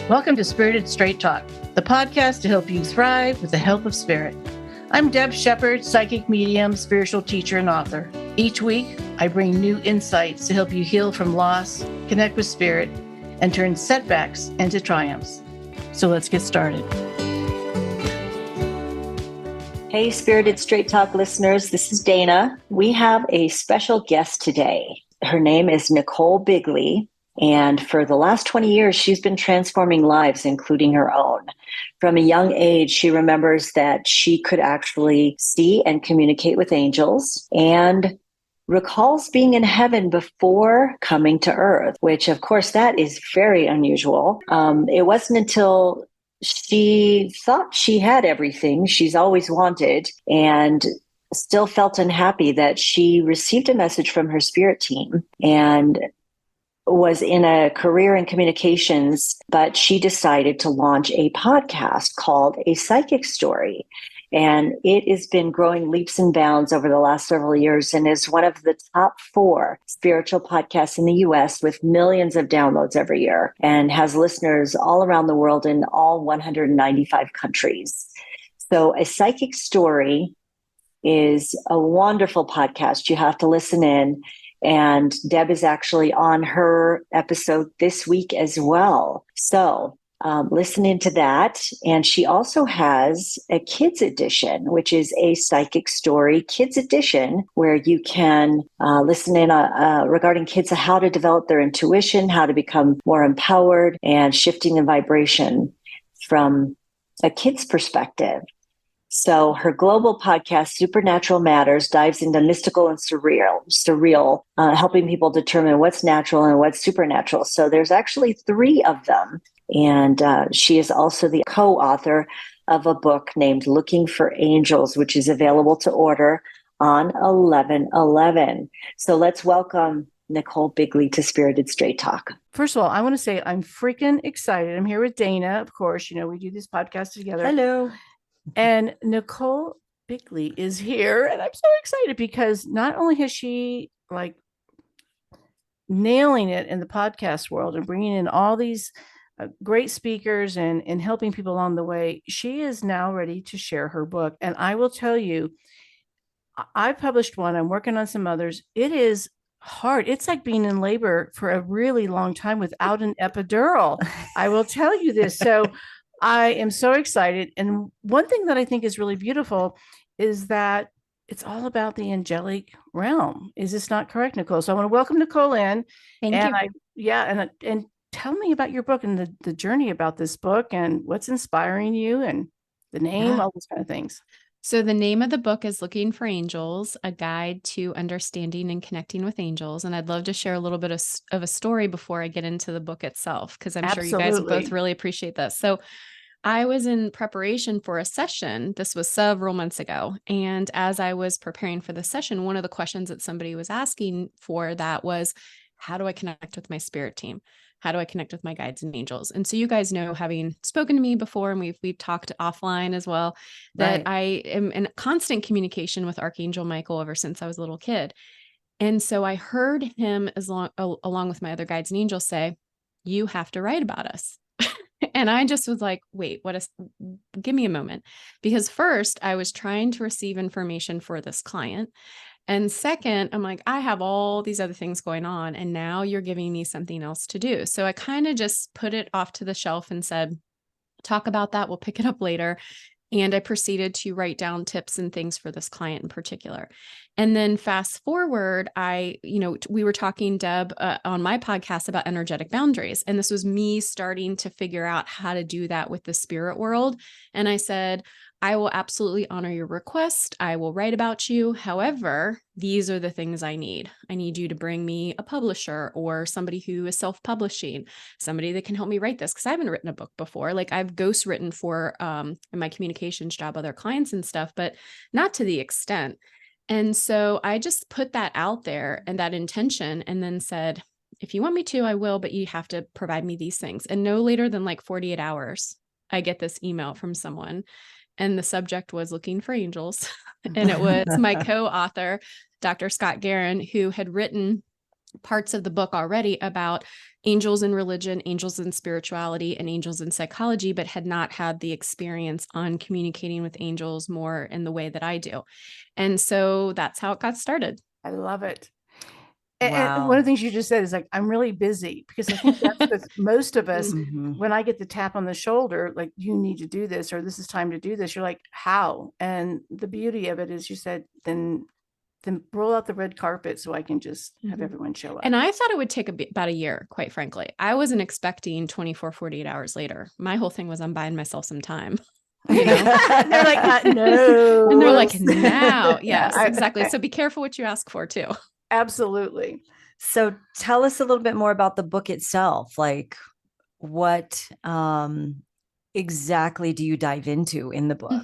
Welcome to Spirited Straight Talk, the podcast to help you thrive with the help of spirit. I'm Debs Shepherd, psychic medium, spiritual teacher, and author. Each week, I bring new insights to help you heal from loss, connect with spirit, and turn setbacks into triumphs. So let's get started. Hey, Spirited Straight Talk listeners, this is Dana. We have a special guest today. Her name is Nichole Bigley. And for the last 20 years, she's been transforming lives, including her own. From a young age, she remembers that she could actually see and communicate with angels and recalls being in heaven before coming to earth, which of course, that is very unusual. It wasn't until she thought she had everything she's always wanted and still felt unhappy that she received a message from her spirit team and was in a career in communications, but she decided to launch a podcast called A Psychic Story. And it has been growing leaps and bounds over the last several years and is one of the top 4 spiritual podcasts in the US with millions of downloads every year and has listeners all around the world in all 195 countries. So A Psychic Story is a wonderful podcast. You have to listen in. And Deb is actually on her episode this week as well. So listen into that. And she also has a kids edition, which is A Psychic Story Kids Edition, where you can listen in regarding kids, how to develop their intuition, how to become more empowered, and shifting the vibration from a kid's perspective. So her global podcast, Supernatural Matters, dives into mystical and surreal, helping people determine what's natural and what's supernatural. So there's actually 3 of them. And she is also the co-author of a book named Looking for Angels, which is available to order on 11/11. So let's welcome Nichole Bigley to Spirited Straight Talk. First of all, I want to say I'm freaking excited. I'm here with Dana, of course. You know, we do this podcast together. Hello. And Nichole Bigley is here, and I'm so excited because not only has she nailing it in the podcast world and bringing in all these great speakers and helping people along the way, she is now ready to share her book. And I will tell you, I published one. I'm working on some others. It is hard. It's like being in labor for a really long time without an epidural. I will tell you this. So I am so excited. And one thing that I think is really beautiful is that it's all about the angelic realm. Is this not correct, Nichole? So I want to welcome Nichole in. Thank you. And tell me about your book and the journey about this book and what's inspiring you and the name, all those kind of things. So the name of the book is Looking for Angels, a guide to understanding and connecting with angels. And I'd love to share a little bit of a story before I get into the book itself, because I'm sure you guys will both really appreciate this. So I was in preparation for a session. This was several months ago. And as I was preparing for the session, one of the questions that somebody was asking for that was, how do I connect with my spirit team? How do I connect with my guides and angels? And so you guys know, having spoken to me before, and we've talked offline as well, that I am in constant communication with Archangel Michael ever since I was a little kid. And so I heard him along with my other guides and angels say, you have to write about us. And I just was like, wait, give me a moment. Because first I was trying to receive information for this client. And second, I'm like, I have all these other things going on, and now you're giving me something else to do. So I kind of just put it off to the shelf and said, talk about that. We'll pick it up later. And I proceeded to write down tips and things for this client in particular. And then fast forward, we were talking, Deb, on my podcast about energetic boundaries. And this was me starting to figure out how to do that with the spirit world. And I said, I will absolutely honor your request. I will write about you. However, these are the things I need. I need you to bring me a publisher or somebody who is self-publishing, somebody that can help me write this, because I haven't written a book before. Like, I've ghostwritten for in my communications job, other clients and stuff, but not to the extent. And so I just put that out there and that intention, and then said, if you want me to, I will, but you have to provide me these things. And no later than like 48 hours, I get this email from someone. And the subject was Looking for Angels. And it was my co-author, Dr. Scott Guerin, who had written parts of the book already about angels in religion, angels in spirituality, and angels in psychology, but had not had the experience on communicating with angels more in the way that I do. And so that's how it got started. I love it. Wow. And one of the things you just said is like, I'm really busy, because I think that's with most of us. When I get the tap on the shoulder, like, you need to do this, or this is time to do this, you're like, how? And the beauty of it is, you said, then roll out the red carpet so I can just have everyone show up. And I thought it would take about a year, quite frankly. I wasn't expecting 24, 48 hours later. My whole thing was, I'm buying myself some time. You know? They're like, no. And they're like, now. Yes, exactly. So be careful what you ask for too. Absolutely. So tell us a little bit more about the book itself. Like, what exactly do you dive into in the book?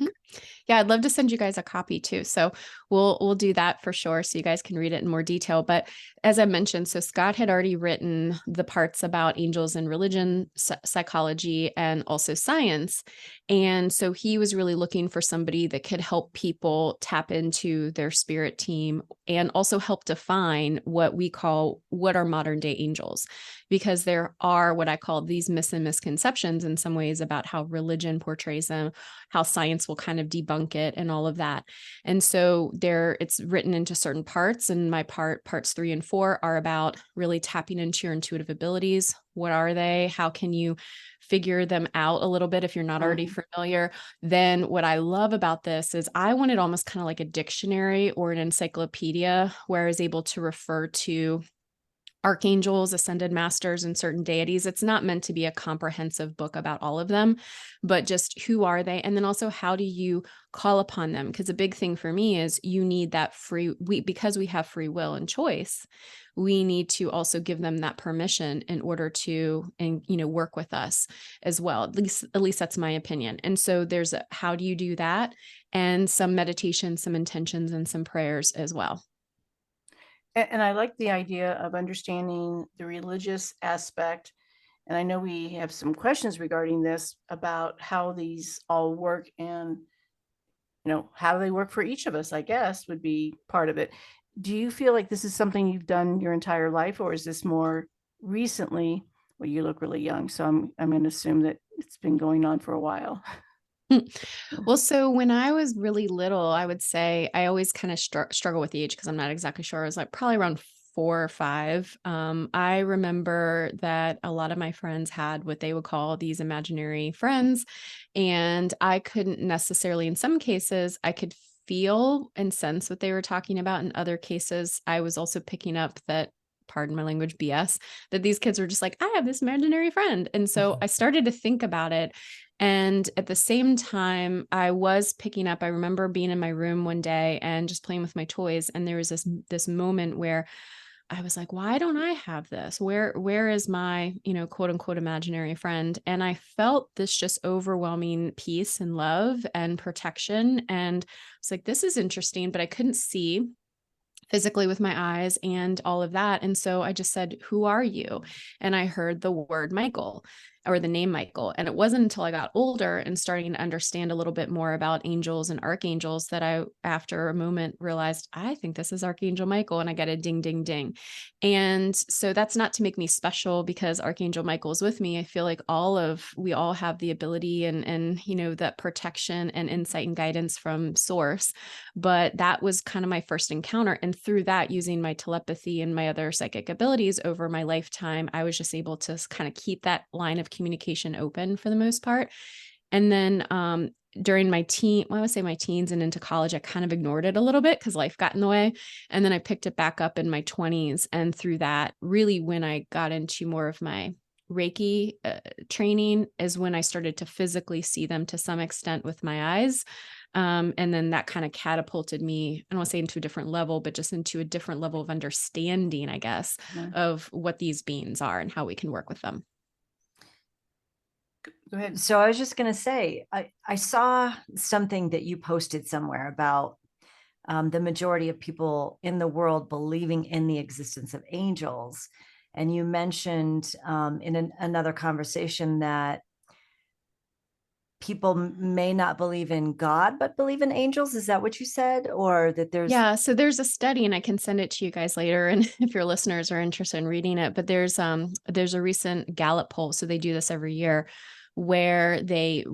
Yeah, I'd love to send you guys a copy too. So we'll do that for sure, so you guys can read it in more detail. But as I mentioned, so Scott had already written the parts about angels in religion, psychology, and also science. And so he was really looking for somebody that could help people tap into their spirit team and also help define what are modern day angels, because there are what I call these myths and misconceptions in some ways about how religion portrays them, how science will kind of debunk it, and all of that. And so it's written into certain parts, and my parts 3 and 4 are about really tapping into your intuitive abilities. What are they? How can you figure them out a little bit if you're not already familiar? Then what I love about this is I wanted almost kind of like a dictionary or an encyclopedia, where I was able to refer to archangels, ascended masters, and certain deities. It's not meant to be a comprehensive book about all of them, but just who are they? And then also, how do you call upon them? Because a big thing for me is you need that because we have free will and choice, we need to also give them that permission in order to, work with us as well. At least that's my opinion. And so there's how do you do that? And some meditation, some intentions, and some prayers as well. And I like the idea of understanding the religious aspect. And I know we have some questions regarding this, about how these all work, and, how do they work for each of us, I guess, would be part of it. Do you feel like this is something you've done your entire life, or is this more recently? Well, you look really young, so I'm going to assume that it's been going on for a while. Well, so when I was really little, I would say I always kind of struggle with the age, because I'm not exactly sure. I was like probably around 4 or 5. I remember that a lot of my friends had what they would call these imaginary friends, and I couldn't necessarily, in some cases, I could feel and sense what they were talking about. In other cases, I was also picking up that, pardon my language, BS, that these kids were just like, I have this imaginary friend. And so I started to think about it. And at the same time, I was picking up, I remember being in my room one day and just playing with my toys. And there was this moment where I was like, why don't I have this? Where is my, quote unquote, imaginary friend? And I felt this just overwhelming peace and love and protection. And it's like, this is interesting, but I couldn't see physically with my eyes and all of that. And so I just said, who are you? And I heard the word Michael, or the name Michael. And it wasn't until I got older and starting to understand a little bit more about angels and archangels that I, after a moment, realized, I think this is Archangel Michael. And I got a ding, ding, ding. And so that's not to make me special because Archangel Michael is with me. I feel like we all have the ability and that protection and insight and guidance from source. But that was kind of my first encounter. And through that, using my telepathy and my other psychic abilities over my lifetime, I was just able to kind of keep that line of communication open for the most part. And then during my teens and into college, I kind of ignored it a little bit because life got in the way. And then I picked it back up in my 20s. And through that, really when I got into more of my Reiki training is when I started to physically see them to some extent with my eyes. And then that kind of catapulted me, I don't want to say into a different level, but just into a different level of understanding, I guess, of what these beings are and how we can work with them. Go ahead. So I was just going to say, I saw something that you posted somewhere about the majority of people in the world believing in the existence of angels. And you mentioned in another conversation that people may not believe in God, but believe in angels. Is that what you said? Or that there's... Yeah. So there's a study, and I can send it to you guys later. And if your listeners are interested in reading it, but there's a recent Gallup poll. So they do this every year, where they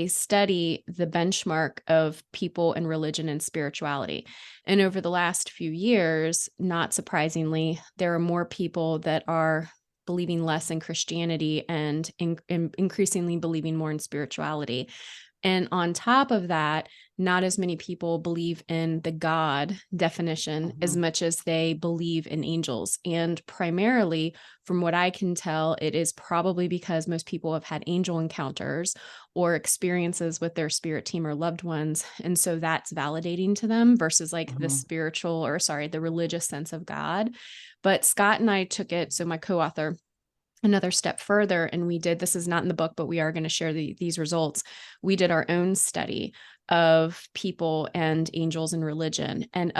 study the benchmark of people in religion and spirituality. And over the last few years, not surprisingly, there are more people that are believing less in Christianity and increasingly believing more in spirituality. And on top of that, not as many people believe in the God definition as much as they believe in angels. And primarily, from what I can tell, it is probably because most people have had angel encounters or experiences with their spirit team or loved ones. And so that's validating to them versus like the religious sense of God. But Scott and I took it, so my co-author, another step further, and this is not in the book, but we are going to share these results. We did our own study of people and angels in religion, and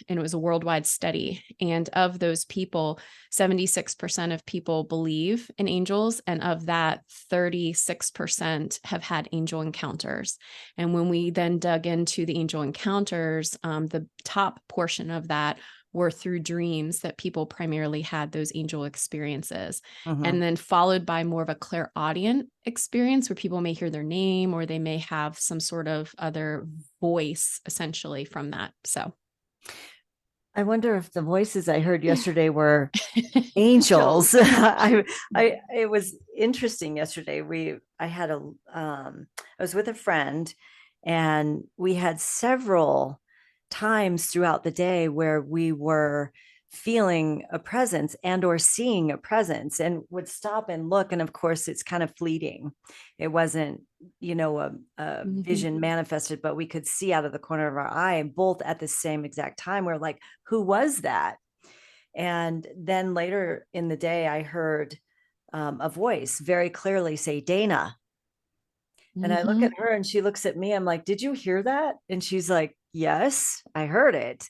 it was a worldwide study. And of those people, 76% of people believe in angels. And of that, 36% have had angel encounters. And when we then dug into the angel encounters, the top portion of that were through dreams, that people primarily had those angel experiences. And then followed by more of a clairaudient experience where people may hear their name, or they may have some sort of other voice essentially from that. So I wonder if the voices I heard yesterday were angels. It was interesting yesterday. I was with a friend, and we had several times throughout the day where we were feeling a presence and or seeing a presence, and would stop and look. And of course, it's kind of fleeting. It wasn't, a vision manifested, but we could see out of the corner of our eye, and both at the same exact time. We're like, who was that? And then later in the day, I heard a voice very clearly say, Dana. And I look at her, and she looks at me. I'm like, did you hear that? And she's like, yes, I heard it.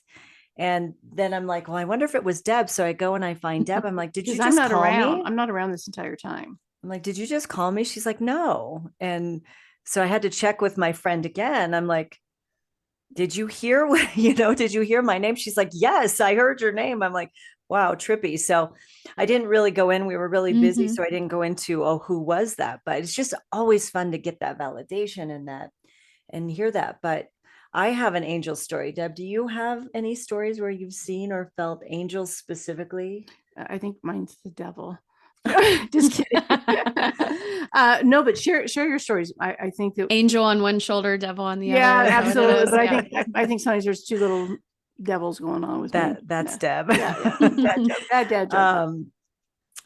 And then I'm like, well, I wonder if it was Deb. So I go and I find Deb. I'm like, did you just call me? I'm not around this entire time. I'm like, did you just call me? She's like, no. And so I had to check with my friend again. I'm like, did you hear did you hear my name? She's like, yes, I heard your name. I'm like, wow, trippy. So I didn't really go in. We were really busy. So I didn't go into, who was that? But it's just always fun to get that validation and hear that. But I have an angel story. Deb, do you have any stories where you've seen or felt angels specifically? I think mine's the devil. Just kidding. No, but share your stories. I think that angel on one shoulder, devil on the other. Yeah, absolutely. But I think sometimes there's two little devils going on with that. Me. That's Deb. Dad joke.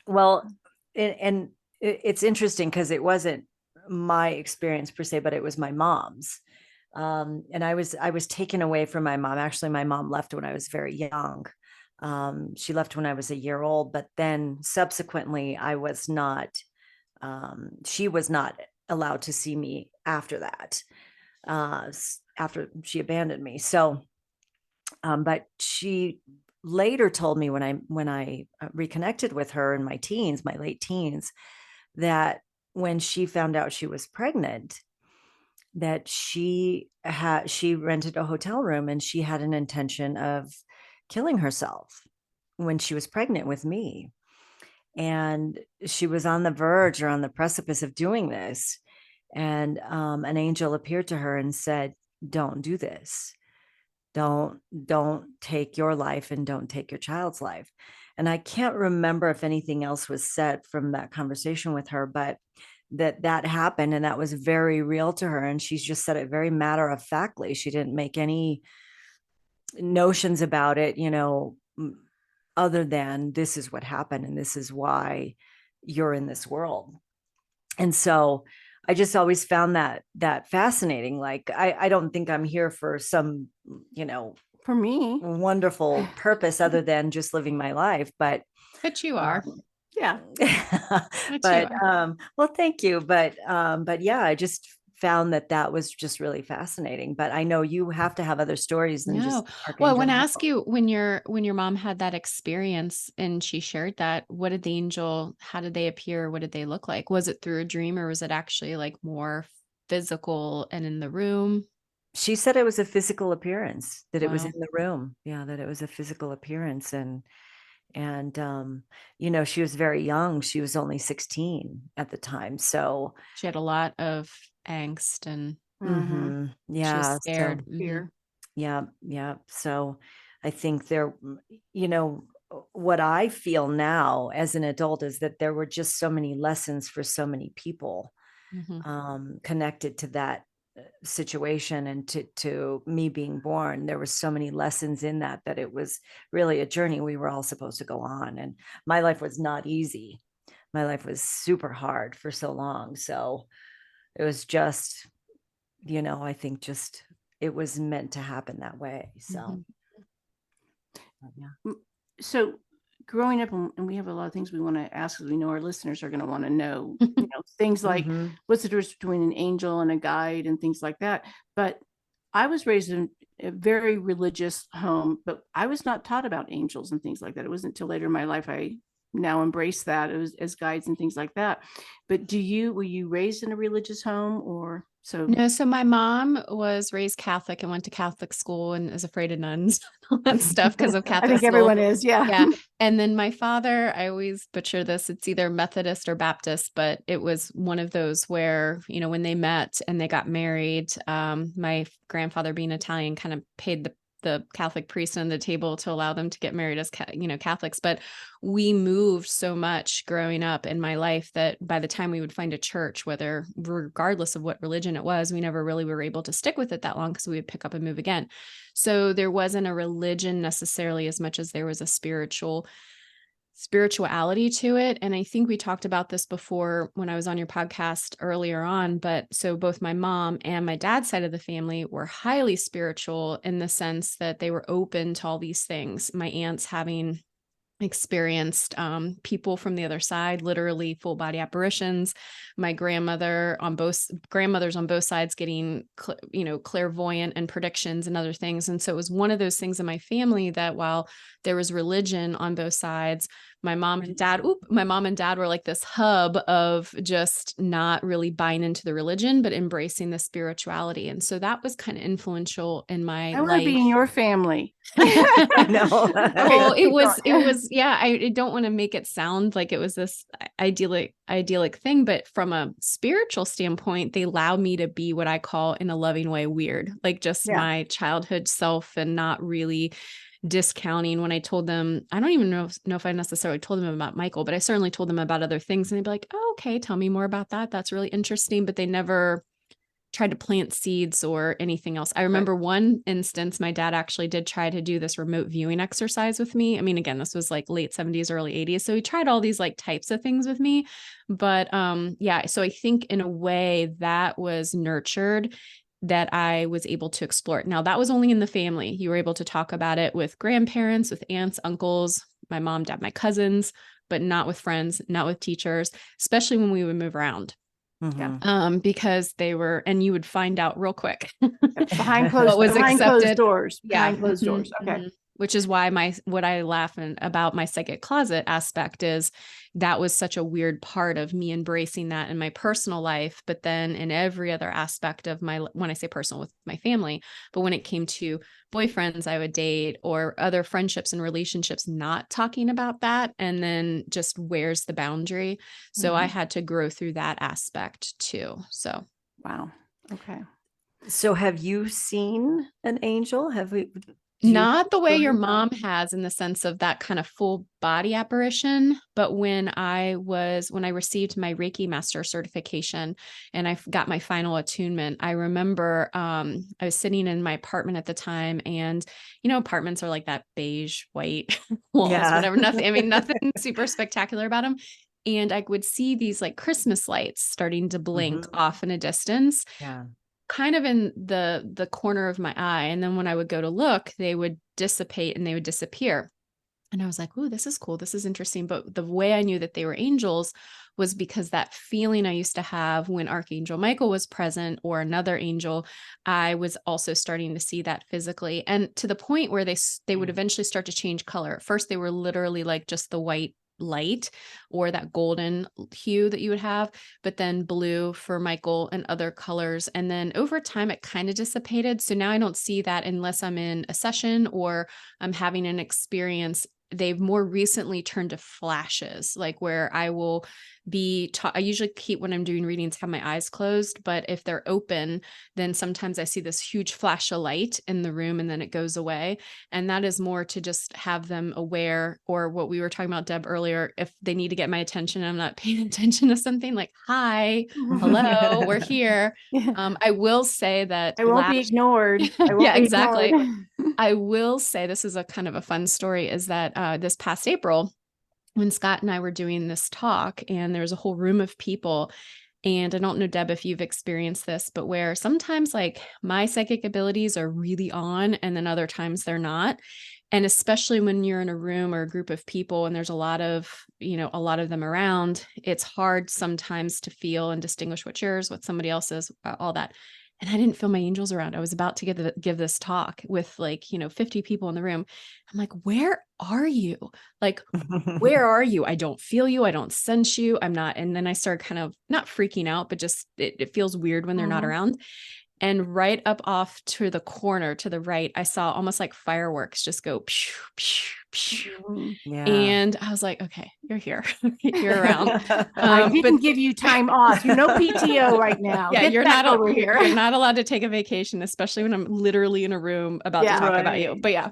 Well, and it's interesting because it wasn't my experience per se, but it was my mom's. And I was taken away from my mom. Actually, my mom left when I was very young. She left when I was a year old, but then subsequently she was not allowed to see me after that, after she abandoned me. So, but she later told me when I reconnected with her in my late teens, that when she found out she was pregnant, that she rented a hotel room, and she had an intention of killing herself when she was pregnant with me. And she was on the verge or on the precipice of doing this. And an angel appeared to her and said, don't do this. Don't take your life, and don't take your child's life. And I can't remember if anything else was said from that conversation with her, but that happened, and that was very real to her. And she's just said it very matter of factly. She didn't make any notions about it, other than this is what happened, and this is why you're in this world. And so I just always found that fascinating. Like, I don't think I'm here for some, for me, wonderful purpose other than just living my life. But you are. Yeah. But well, thank you. But yeah, I just found that was just really fascinating. But I know you have to have other stories than just well, I want to ask you, when your mom had that experience and she shared that, what did how did they appear? What did they look like? Was it through a dream, or was it actually like more physical and in the room? She said it was a physical appearance, that it was Wow. in the room. Yeah, that it was a physical appearance. And you know, she was very young. She was only 16 at the time. So She had a lot of angst and she was yeah, so scared. Fear. yeah, yeah. So I think there, you know, what I feel now as an adult is that there were just so many lessons for so many people connected to that situation, and to me being born. There were so many lessons in that, that it was really a journey we were all supposed to go on. And my life was not easy. My life was super hard for so long. So it was just, you know, I think just it was meant to happen that way. So yeah. So growing up, and we have a lot of things we want to ask, because we know our listeners are going to want to know, things like what's the difference between an angel and a guide and things like that. But I was raised in a very religious home, but I was not taught about angels and things like that. It wasn't until later in my life I now embrace that as guides and things like that. But were you raised in a religious home, or so? No, so my mom was raised Catholic and went to Catholic school and is afraid of nuns, all that stuff because of Catholic I think school. everyone is, yeah. Yeah. And then my father, I always butcher this, it's either Methodist or Baptist, but it was one of those where, you know, when they met and they got married, my grandfather being Italian kind of paid the Catholic priest on the table to allow them to get married as, Catholics. But we moved so much growing up in my life that by the time we would find a church, regardless of what religion it was, we never really were able to stick with it that long, because we would pick up and move again. So there wasn't a religion necessarily as much as there was a spirituality to it. And I think we talked about this before when I was on your podcast earlier on, but so both my mom and my dad's side of the family were highly spiritual in the sense that they were open to all these things. My aunts having experienced people from the other side, literally full body apparitions. My grandmothers on both sides getting, clairvoyant and predictions and other things. And so it was one of those things in my family that while there was religion on both sides, my mom and dad were like this hub of just not really buying into the religion, but embracing the spirituality. And so that was kind of influential in my life. I want to be in your family. No. Well, it was, yeah, I don't want to make it sound like it was this idyllic thing, but from a spiritual standpoint, they allow me to be what I call, in a loving way, weird, like just my childhood self, and not really discounting when I told them. I don't even know if I necessarily told them about Michael, but I certainly told them about other things, and they'd be like, oh, okay, tell me more about that. That's really interesting. But they never tried to plant seeds or anything else. I remember one instance, my dad actually did try to do this remote viewing exercise with me. I mean, again, this was like late 70s, early 80s. So he tried all these like types of things with me. But so I think in a way that was nurtured, that I was able to explore it. Now, that was only in the family. You were able to talk about it with grandparents, with aunts, uncles, my mom, dad, my cousins, but not with friends, not with teachers, especially when we would move around. Because they were, and you would find out real quick behind closed doors. Okay. Which is why what I laugh about my psychic closet aspect is that was such a weird part of me embracing that in my personal life, but then in every other aspect of when I say personal, with my family, but when it came to boyfriends I would date or other friendships and relationships, not talking about that. And then just where's the boundary? So I had to grow through that aspect too. So. Wow. Okay. So have you seen an angel? Not the way your mom has, in the sense of that kind of full body apparition. But when I received my Reiki master certification and I got my final attunement, I remember I was sitting in my apartment at the time, and, apartments are like that beige, white walls, whatever, nothing super spectacular about them. And I would see these like Christmas lights starting to blink off in a distance. Yeah. Kind of in the corner of my eye. And then when I would go to look, they would dissipate and they would disappear. And I was like, "Ooh, this is cool. This is interesting." But the way I knew that they were angels was because that feeling I used to have when Archangel Michael was present, or another angel, I was also starting to see that physically. And to the point where they would eventually start to change color. At first, they were literally like just the white light or that golden hue that you would have, but then blue for Michael and other colors. And then over time, it kind of dissipated. So now I don't see that unless I'm in a session or I'm having an experience. They've more recently turned to flashes, like where I will be I usually keep, when I'm doing readings, have my eyes closed, but if they're open, then sometimes I see this huge flash of light in the room and then it goes away. And that is more to just have them aware, or what we were talking about, Deb, earlier, if they need to get my attention, I'm not paying attention to something, like, hi, hello, we're here. I will say that I won't be ignored. I won't be exactly. ignored. I will say, this is a kind of a fun story, is that this past April, when Scott and I were doing this talk, and there was a whole room of people, and I don't know, Deb, if you've experienced this, but where sometimes like my psychic abilities are really on, and then other times they're not. And especially when you're in a room or a group of people and there's a lot of them around, it's hard sometimes to feel and distinguish what's yours, what somebody else's, all that. And I didn't feel my angels around. I was about to give this talk with 50 people in the room. I'm like, where are you? Like, where are you? I don't feel you. I don't sense you. I'm not. And then I started kind of not freaking out, but just, it feels weird when they're not around. And right up off to the corner to the right, I saw almost like fireworks just go pew, pew, pew. Yeah. And I was like, okay, you're here. You're around. I didn't give you time off. You're no PTO right now. Yeah, Get you're back not over here. You're not allowed to take a vacation, especially when I'm literally in a room about to talk about you. But yeah.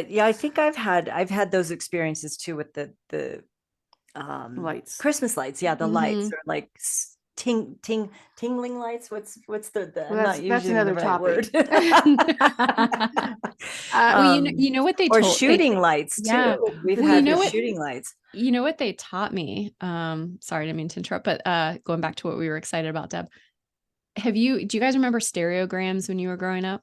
Yeah, I think I've had those experiences too with the lights, Christmas lights. Yeah, the lights are like tingling lights. What's the well, I'm not using the right topic. word. Well, you know what they or told shooting lights too. Yeah. We've had shooting lights. You know what they taught me? Sorry, I didn't mean to interrupt, but going back to what we were excited about, Deb. Do you guys remember stereograms when you were growing up?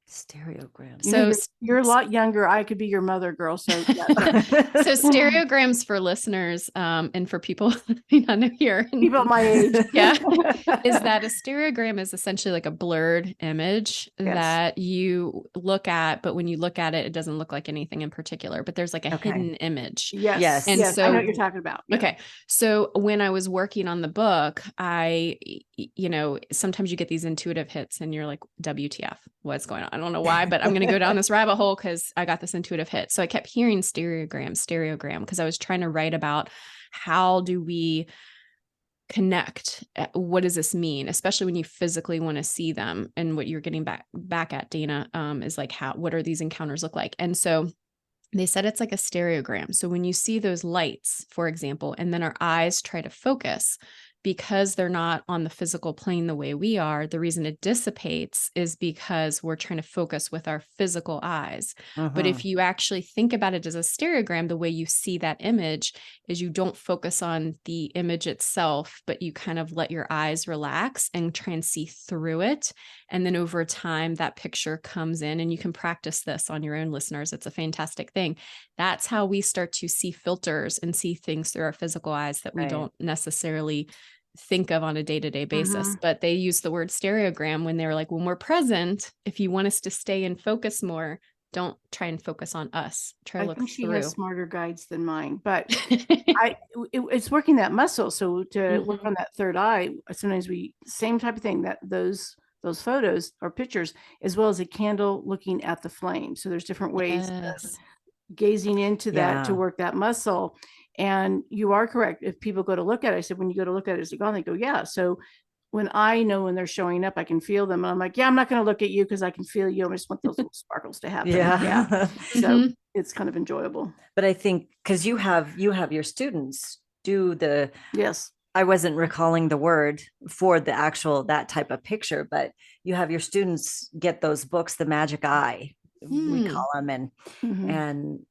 Stereograms. So you're a lot younger. I could be your mother, girl. So yeah. So stereograms for listeners, and for people not know here, people my age, is that a stereogram is essentially like a blurred image that you look at, but when you look at it, it doesn't look like anything in particular, but there's like a hidden image. Yes. And so I know what you're talking about. Yeah. Okay. So when I was working on the book, sometimes you get these intuitive hits and you're like, WTF, what's going on? I don't know why, but I'm going to go down this rabbit hole because I got this intuitive hit. So I kept hearing stereogram, because I was trying to write about how do we connect? What does this mean? Especially when you physically want to see them. And what you're getting back at, Dana, is like, what are these encounters look like? And so they said it's like a stereogram. So when you see those lights, for example, and then our eyes try to focus, because they're not on the physical plane the way we are, the reason it dissipates is because we're trying to focus with our physical eyes. But if you actually think about it as a stereogram, the way you see that image is you don't focus on the image itself, but you kind of let your eyes relax and try and see through it. And then over time, that picture comes in, and you can practice this on your own, listeners. It's a fantastic thing. That's how we start to see filters and see things through our physical eyes that we don't necessarily think of on a day-to-day basis. But they use the word stereogram when they're like, when we're present, if you want us to stay and focus more, don't try and focus on us. Try to look through. She has smarter guides than mine, but it's working that muscle. So to work on that third eye, sometimes same type of thing, that those photos or pictures, as well as a candle looking at the flame. So there's different ways of gazing into that to work that muscle. And you are correct. If people go to look at it, I said, when you go to look at it, is it gone? They go, yeah. So when I know when they're showing up, I can feel them. And I'm like, yeah, I'm not going to look at you because I can feel you. I just want those little sparkles to happen. Yeah. So it's kind of enjoyable. But I think because you have your students do the, I wasn't recalling the word for the actual, that type of picture, but you have your students get those books, The Magic Eye, we call them,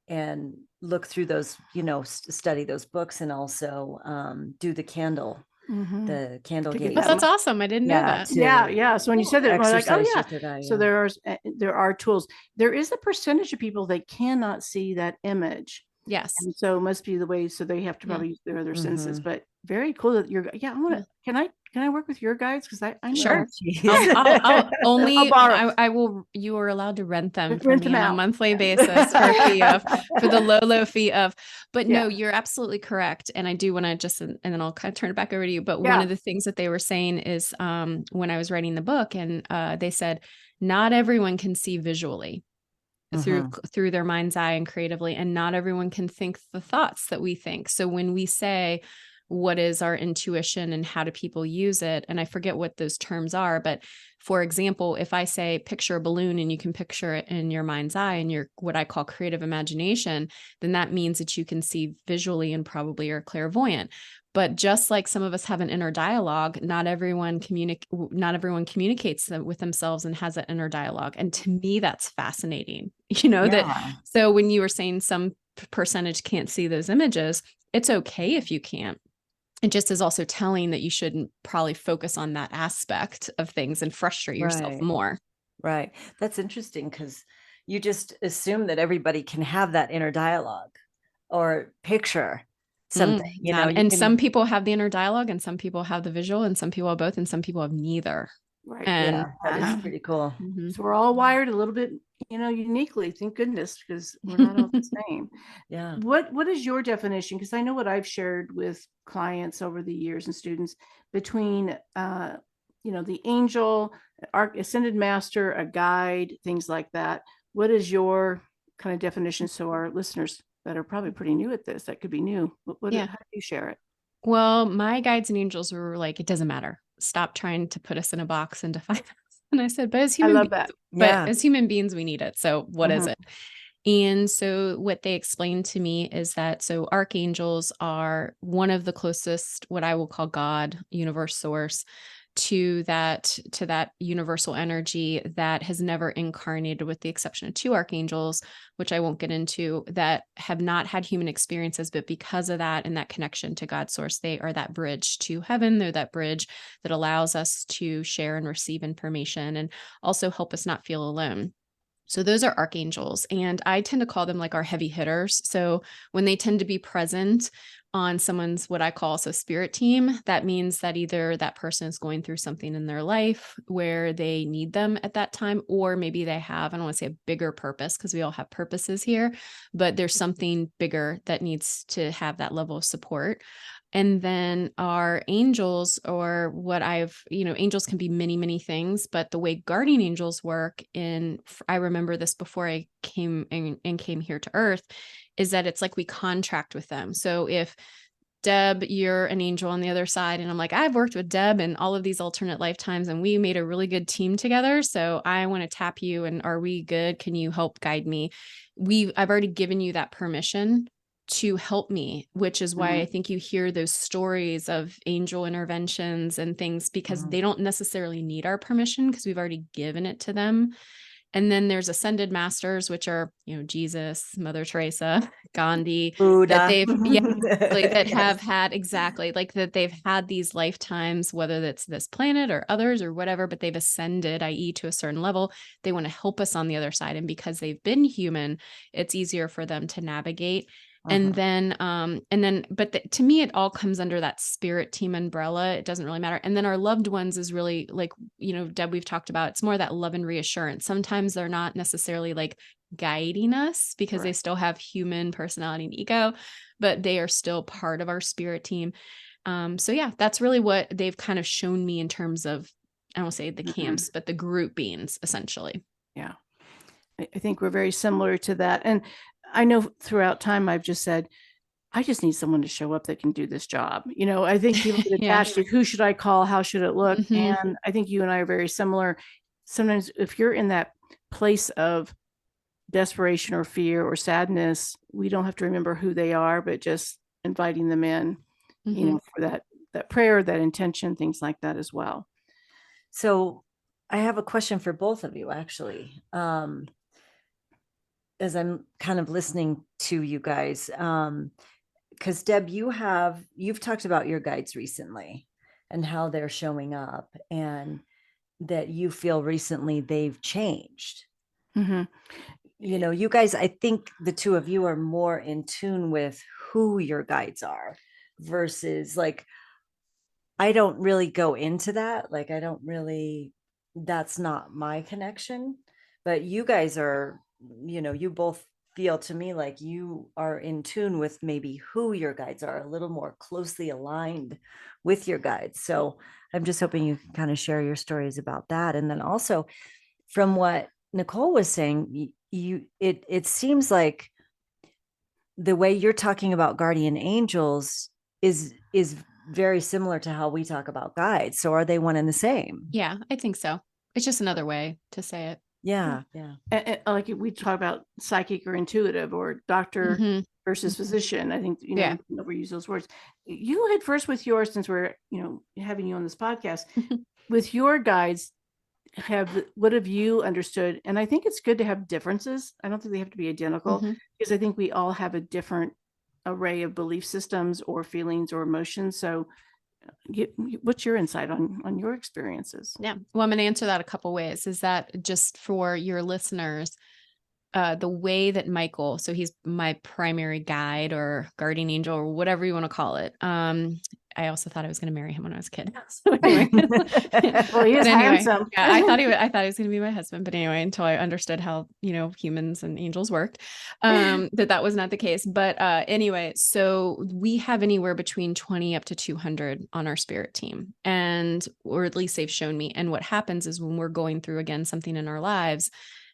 and look through those, study those books, and also do the candle, the candle gaze. That's awesome. I didn't know that. Yeah. So when you said that, I was like, oh yeah. So there are tools. There is a percentage of people that cannot see that image. Yes. And so it must be the way, so they have to probably use their other senses, but very cool that you're, I want to, can I can I work with your guides? Because I know. Sure. Oh, I'll only, I'll borrow. I will, you are allowed to rent them from Rent me them on a out. monthly basis for a fee of, for the low fee of, but Yeah. no, you're absolutely correct. And I do want to just, and then I'll kind of turn it back over to you. But Yeah. one of the things that they were saying is when I was writing the book, and they said, not everyone can see visually through their mind's eye and creatively, and not everyone can think the thoughts that we think. So when we say, what is our intuition and how do people use it? And I forget what those terms are, but for example, if I say picture a balloon and you can picture it in your mind's eye and your what I call creative imagination, then that means that you can see visually and probably are clairvoyant. But just like some of us have an inner dialogue, not everyone communicates with themselves and has that inner dialogue. And to me, that's fascinating. That so when you were saying some percentage can't see those images, it's okay if you can't. It just is also telling that you shouldn't probably focus on that aspect of things and frustrate yourself more. Right. That's interesting because you just assume that everybody can have that inner dialogue or picture something, and some people have the inner dialogue and some people have the visual and some people have both and some people have neither. Right. And that is pretty cool. So we're all wired a little bit, uniquely, thank goodness, because we're not all the same. Yeah. What is your definition? Because I know what I've shared with clients over the years and students between, the angel, ascended master, a guide, things like that. What is your kind of definition? So our listeners that are probably pretty new at this, that could be new. How do you share it? Well, my guides and angels were like, it doesn't matter. Stop trying to put us in a box and define us. And I said, but as human beings, we need it. So what is it? And so what they explained to me is that, so archangels are one of the closest, what I will call God, universe source, to that universal energy that has never incarnated, with the exception of two archangels, which I won't get into, that have not had human experiences, but because of that and that connection to God's source, they are that bridge to heaven. They're that bridge that allows us to share and receive information and also help us not feel alone. So those are archangels, and I tend to call them like our heavy hitters. So when they tend to be present on someone's, what I call, spirit team, that means that either that person is going through something in their life where they need them at that time, or maybe they have, I don't want to say a bigger purpose because we all have purposes here, but there's something bigger that needs to have that level of support. And then our angels, or what angels can be many, many things, but the way guardian angels work I remember this before I came here to earth, is that it's like we contract with them. So if Deb, you're an angel on the other side, and I'm like, I've worked with Deb in all of these alternate lifetimes and we made a really good team together. So I want to tap you, and are we good? Can you help guide me? I've already given you that permission to help me, which is why I think you hear those stories of angel interventions and things, because they don't necessarily need our permission because we've already given it to them. And then there's ascended masters, which are, Jesus, Mother Teresa, Gandhi, Buddha. that they've have had like that they've had these lifetimes, whether that's this planet or others or whatever, but they've ascended, i.e. to a certain level. They want to help us on the other side. And because they've been human, it's easier for them to navigate. And then, but to me, it all comes under that spirit team umbrella. It doesn't really matter. And then our loved ones is really like, Deb, we've talked about, it's more that love and reassurance. Sometimes they're not necessarily like guiding us because they still have human personality and ego, but they are still part of our spirit team. So yeah, that's really what they've kind of shown me in terms of, I won't say the camps, but the groupings essentially. Yeah. I think we're very similar to that. And I know throughout time, I've just said, I just need someone to show up that can do this job. I think people get attached to who should I call? How should it look? And I think you and I are very similar. Sometimes if you're in that place of desperation or fear or sadness, we don't have to remember who they are, but just inviting them in, for that prayer, that intention, things like that as well. So I have a question for both of you, actually. As I'm kind of listening to you guys, because Deb, you've talked about your guides recently and how they're showing up, and that you feel recently they've changed. You guys, I think the two of you are more in tune with who your guides are versus like, I don't really go into that. Like, that's not my connection, but you guys are, you both feel to me like you are in tune with maybe who your guides are, a little more closely aligned with your guides. So I'm just hoping you can kind of share your stories about that. And then also from what Nichole was saying, it seems like the way you're talking about guardian angels is very similar to how we talk about guides. So are they one and the same? Yeah, I think so. It's just another way to say it. Yeah. And like we talk about psychic or intuitive or doctor versus physician. I think, we never use those words. You had first with yours, since we're, having you on this podcast, with your guides, what have you understood? And I think it's good to have differences. I don't think they have to be identical, because I think we all have a different array of belief systems or feelings or emotions. So what's your insight on your experiences? Yeah. Well, I'm going to answer that a couple ways. Is that just for your listeners, the way that Michael, so he's my primary guide or guardian angel or whatever you want to call it. I also thought I was going to marry him when I was a kid. So anyway. Well, he is handsome. Yeah, I thought he was going to be my husband, but anyway, until I understood how, humans and angels worked, that was not the case. But anyway, so we have anywhere between 20 up to 200 on our spirit team, or at least they've shown me. And what happens is when we're going through again, something in our lives,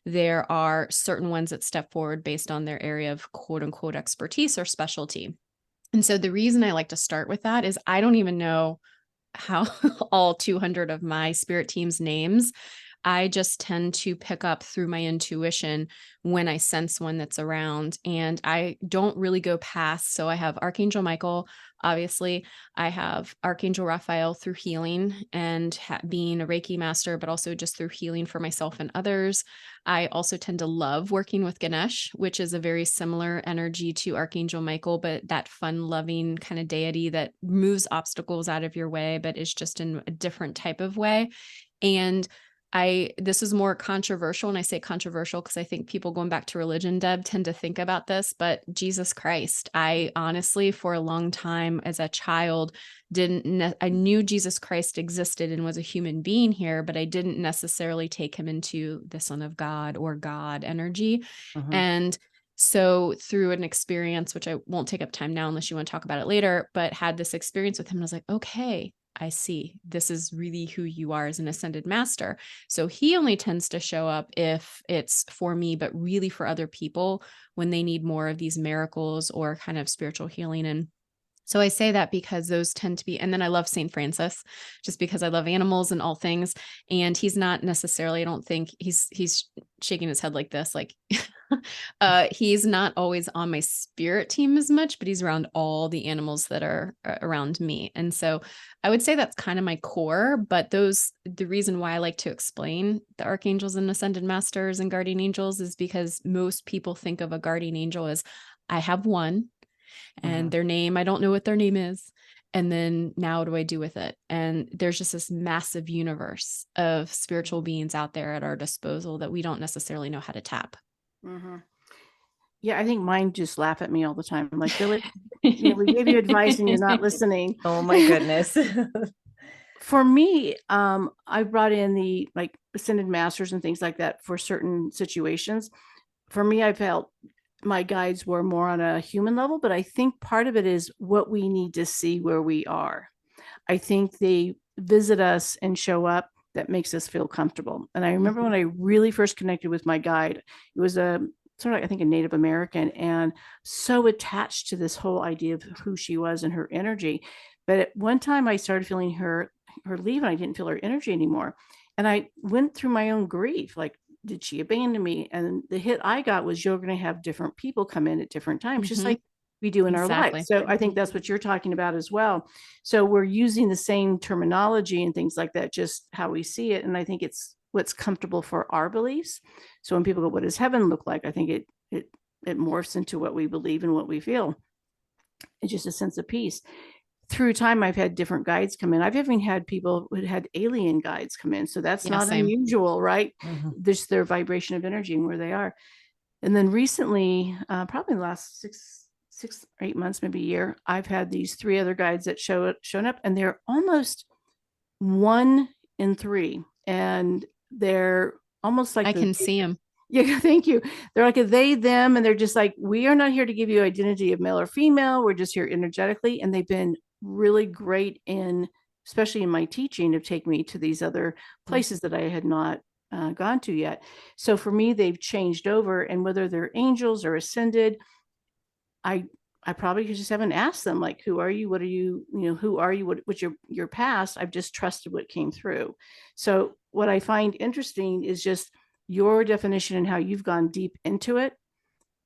there are certain ones that step forward based on their area of quote unquote expertise or specialty. And so the reason I like to start with that is I don't even know how all 200 of my spirit team's names. I just tend to pick up through my intuition when I sense one that's around, and I don't really go past. So I have Archangel Michael, obviously. I have Archangel Raphael through healing and being a Reiki master, but also just through healing for myself and others. I also tend to love working with Ganesh, which is a very similar energy to Archangel Michael, but that fun, loving kind of deity that moves obstacles out of your way, but is just in a different type of way. And this is more controversial. And I say controversial because I think people going back to religion, Deb, tend to think about this, but Jesus Christ, I honestly, for a long time as a child, I knew Jesus Christ existed and was a human being here, but I didn't necessarily take him into the Son of God or God energy. And so through an experience, which I won't take up time now unless you want to talk about it later, but had this experience with him, and I was like, okay, I see. This is really who you are as an ascended master. So he only tends to show up if it's for me, but really for other people when they need more of these miracles or kind of spiritual healing. And so I say that because those tend to be, and then I love St. Francis just because I love animals and all things. And he's not necessarily, I don't think he's shaking his head like this, like he's not always on my spirit team as much, but he's around all the animals that are around me. And so I would say that's kind of my core, but the reason why I like to explain the archangels and ascended masters and guardian angels is because most people think of a guardian angel as I have one and their name, I don't know what their name is. And then now what do I do with it? And there's just this massive universe of spiritual beings out there at our disposal that we don't necessarily know how to tap. Yeah, I think mine just laugh at me all the time. I'm like, Billy, we gave you advice and you're not listening. Oh my goodness. For me, I brought in the ascended masters and things like that for certain situations. For me, I felt my guides were more on a human level, but I think part of it is what we need to see where we are. I think they visit us and show up that makes us feel comfortable. And I remember when I really first connected with my guide, it was sort of like, I think, a Native American, and so attached to this whole idea of who she was and her energy. But at one time I started feeling her leave, and I didn't feel her energy anymore. And I went through my own grief, like, did she abandon me? And the hit I got was, you're going to have different people come in at different times, just like we do in our life. So I think that's what you're talking about as well. So we're using the same terminology and things like that, just how we see it. And I think it's what's comfortable for our beliefs. So when people go, what does heaven look like? I think it morphs into what we believe and what we feel. It's just a sense of peace. Through time, I've had different guides come in. I've even had people who had alien guides come in. So that's not unusual, right? Just their vibration of energy and where they are. And then recently, probably in the last 6 or 8 months, maybe a year, I've had these 3 other guides that shown up, and they're almost 1 in 3, and they're almost like I can see them. Yeah, thank you. They're like a they, them, and they're just like, we are not here to give you identity of male or female. We're just here energetically. And they've been really great especially in my teaching, to take me to these other places that I had not gone to yet. So for me, they've changed over, and whether they're angels or ascended, I probably just haven't asked them, like, who are you? What are you? Who are you? What's your past? I've just trusted what came through. So what I find interesting is just your definition and how you've gone deep into it,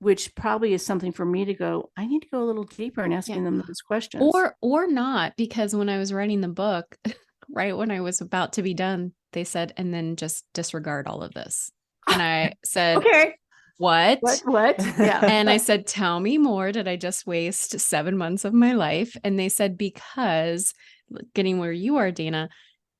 which probably is something for me to go, I need to go a little deeper in asking them those questions. Or not, because when I was writing the book, right when I was about to be done, they said, and then just disregard all of this. And I said, okay. What? Yeah. And I said, tell me more. Did I just waste 7 months of my life? And they said, because getting where you are, Dana,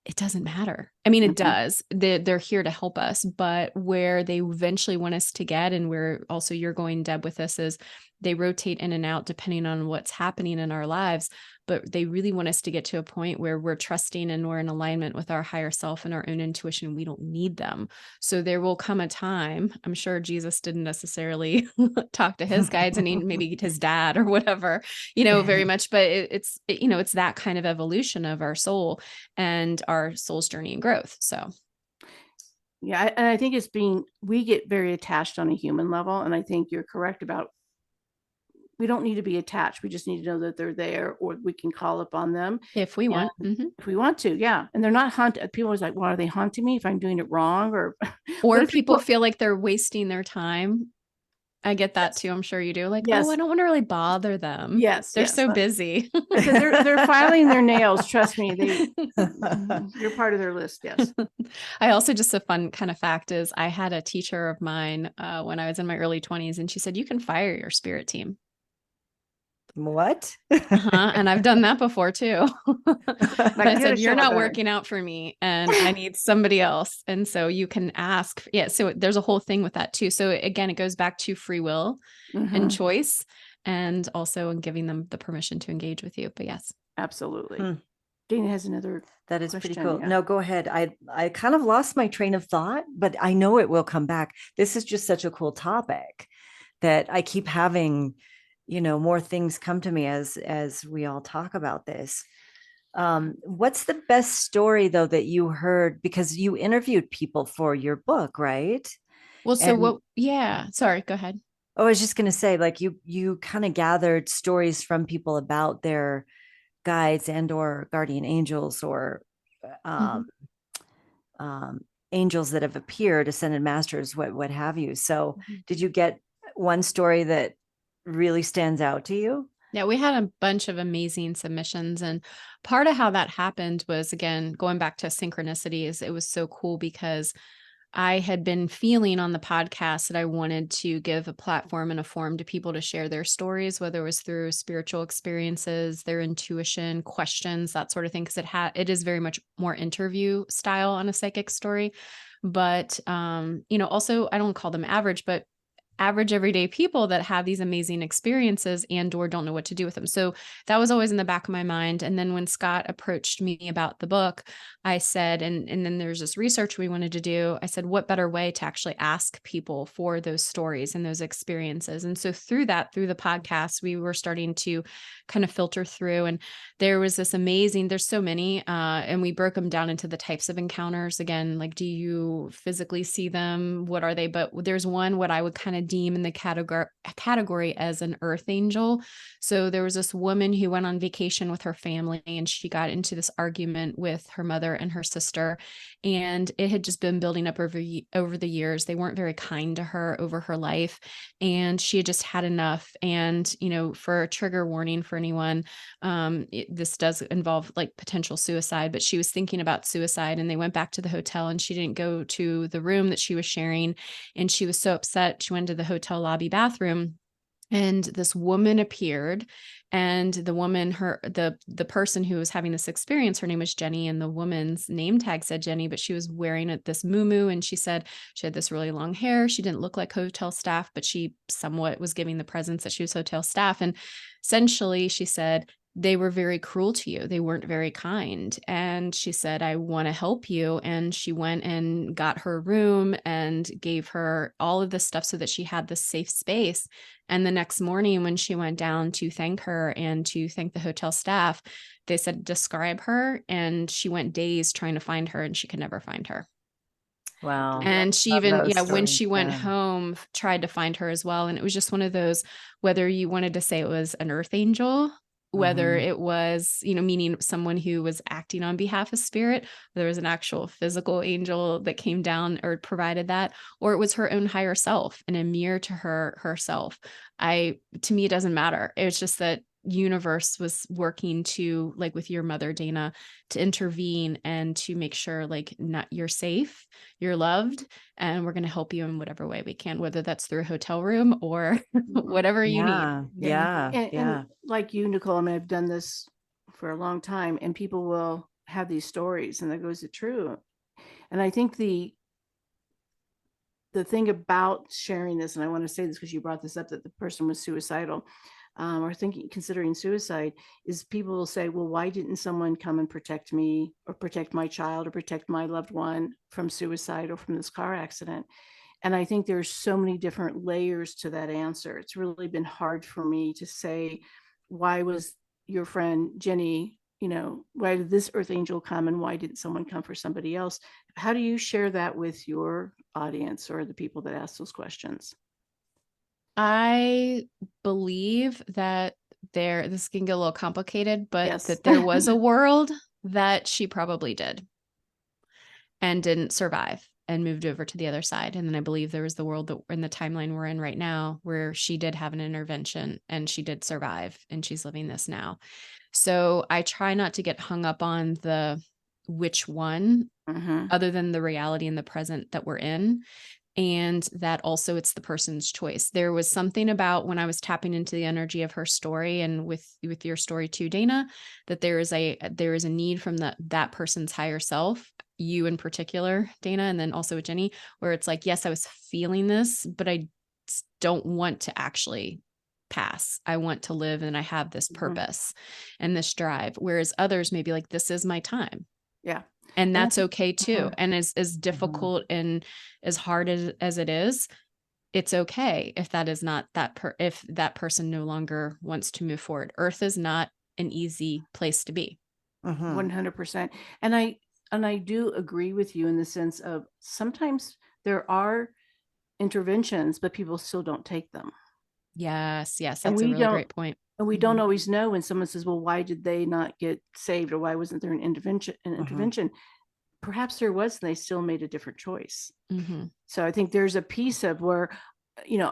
it doesn't matter. I mean, it does. They're here to help us, but where they eventually want us to get, and where also you're going, Deb, with this, is they rotate in and out depending on what's happening in our lives. But they really want us to get to a point where we're trusting and we're in alignment with our higher self and our own intuition. We don't need them. So there will come a time, I'm sure Jesus didn't necessarily talk to his guides, and maybe his dad or whatever, very much, but it's that kind of evolution of our soul and our soul's journey and growth. So. Yeah. And I think we get very attached on a human level. And I think you're correct about, we don't need to be attached. We just need to know that they're there, or we can call upon them if we want. If we want to, yeah. And they're not haunted. People always like, well, are they haunting me if I'm doing it wrong? Or people feel like they're wasting their time. I get that too. I'm sure you do. Like, yes. Oh, I don't want to really bother them. Yes. They're so busy. They're filing their nails. Trust me. You're part of their list. Yes. I also, just a fun kind of fact is, I had a teacher of mine when I was in my early 20s, and she said, you can fire your spirit team. What? And I've done that before too. I said, you're not working out for me and I need somebody else. And so you can ask. Yeah. So there's a whole thing with that too. So again, it goes back to free will and choice, and also in giving them the permission to engage with you. But yes. Absolutely. Dana has another. That is question. pretty cool. Yeah. No, go ahead. I kind of lost my train of thought, but I know it will come back. This is just such a cool topic that I keep having, more things come to me as we all talk about this. What's the best story though that you heard, because you interviewed people for your book, right? Well, so sorry, go ahead. I was just going to say, like, you kind of gathered stories from people about their guides and or guardian angels, or angels that have appeared, ascended masters, what have you. So did you get one story that really stands out to you? Yeah, we had a bunch of amazing submissions, and part of how that happened was, again, going back to synchronicities. It was so cool because I had been feeling on the podcast that I wanted to give a platform and a forum to people to share their stories, whether it was through spiritual experiences, their intuition, questions, that sort of thing. Because it is very much more interview style on a psychic story. But, also, I don't call them average, but average everyday people that have these amazing experiences and or don't know what to do with them. So that was always in the back of my mind. And then when Scott approached me about the book, I said, and then there's this research we wanted to do. I said, what better way to actually ask people for those stories and those experiences? And so through the podcast, we were starting to kind of filter through, and there was this amazing, there's so many, and we broke them down into the types of encounters. Again, like, do you physically see them? What are they? But there's one, what I would kind of deem in the category as an earth angel. So there was this woman who went on vacation with her family, and she got into this argument with her mother and her sister, and it had just been building up over the years. They weren't very kind to her over her life, and she had just had enough. And for a trigger warning for anyone, this does involve like potential suicide, but she was thinking about suicide, and they went back to the hotel, and she didn't go to the room that she was sharing, and she was so upset. She went to the hotel lobby bathroom, And this woman appeared, and the woman, the person who was having this experience, her name was Jenny, and the woman's name tag said Jenny, but she was wearing this muumuu, and she said she had this really long hair. She didn't look like hotel staff, but she somewhat was giving the presence that she was hotel staff. And essentially she said, they were very cruel to you. They weren't very kind. And she said, I want to help you. And she went and got her room and gave her all of this stuff so that she had this safe space. And the next morning when she went down to thank her and to thank the hotel staff, they said, describe her. And she went days trying to find her, and she could never find her. Wow. And she Love even, those when stories. she went Yeah. home, tried to find her as well. And it was just one of those, whether you wanted to say it was an earth angel, whether it was, meaning someone who was acting on behalf of spirit, there was an actual physical angel that came down or provided that, or it was her own higher self and a mirror to herself. To me, it doesn't matter. It's just that universe was working to, like with your mother, Dana, to intervene and to make sure you're safe, you're loved, and we're going to help you in whatever way we can, whether that's through a hotel room or whatever you need. Yeah. And like you, Nichole, I mean, I've done this for a long time, and people will have these stories, and that goes, it true. And I think the thing about sharing this, and I want to say this because you brought this up, that the person was suicidal, or considering suicide, is people will say, well, why didn't someone come and protect me or protect my child or protect my loved one from suicide or from this car accident? And I think there's so many different layers to that answer. It's really been hard for me to say, why was your friend Jenny, why did this earth angel come and why didn't someone come for somebody else? How do you share that with your audience or the people that ask those questions? I believe that this can get a little complicated, but Yes. that there was a world that she probably did and didn't survive and moved over to the other side. And then I believe there was the world that in the timeline we're in right now, where she did have an intervention and she did survive and she's living this now. So I try not to get hung up on the which one, other than the reality in the present that we're in. And that also it's the person's choice. There was something about when I was tapping into the energy of her story, and with your story too, Dana, that there is a need from that person's higher self, you in particular, Dana, and then also with Jenny, where it's like, yes, I was feeling this, but I don't want to actually pass. I want to live, and I have this purpose and this drive. Whereas others may be like, this is my time. Yeah. And that's okay too. And as difficult and as hard as it is, it's okay if that is not if that person no longer wants to move forward. Earth is not an easy place to be. 100%. And I do agree with you in the sense of sometimes there are interventions, but people still don't take them. Yes. That's a really great point. And we don't always know when someone says, well, why did they not get saved? Or why wasn't there an intervention? Perhaps there was, and they still made a different choice. So I think there's a piece of where,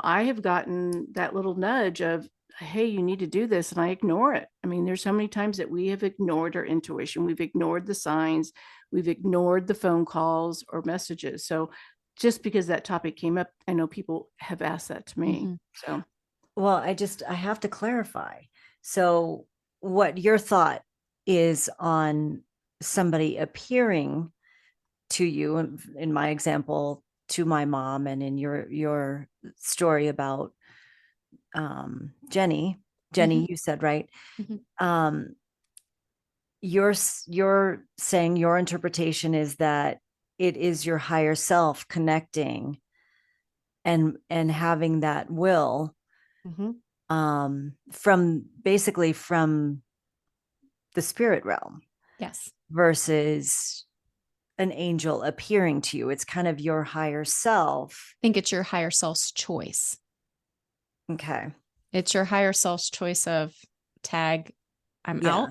I have gotten that little nudge of, hey, you need to do this. And I ignore it. I mean, there's so many times that we have ignored our intuition. We've ignored the signs. We've ignored the phone calls or messages. So just because that topic came up, I know people have asked that to me. So. Well, I have to clarify. So what your thought is on somebody appearing to you, in my example, to my mom, and in your story about Jenny, you said, right? You're saying your interpretation is that it is your higher self connecting and having that will from the spirit realm. Yes. Versus an angel appearing to you. It's kind of your higher self. I think it's your higher self's choice. Okay. It's your higher self's choice of tag, I'm out,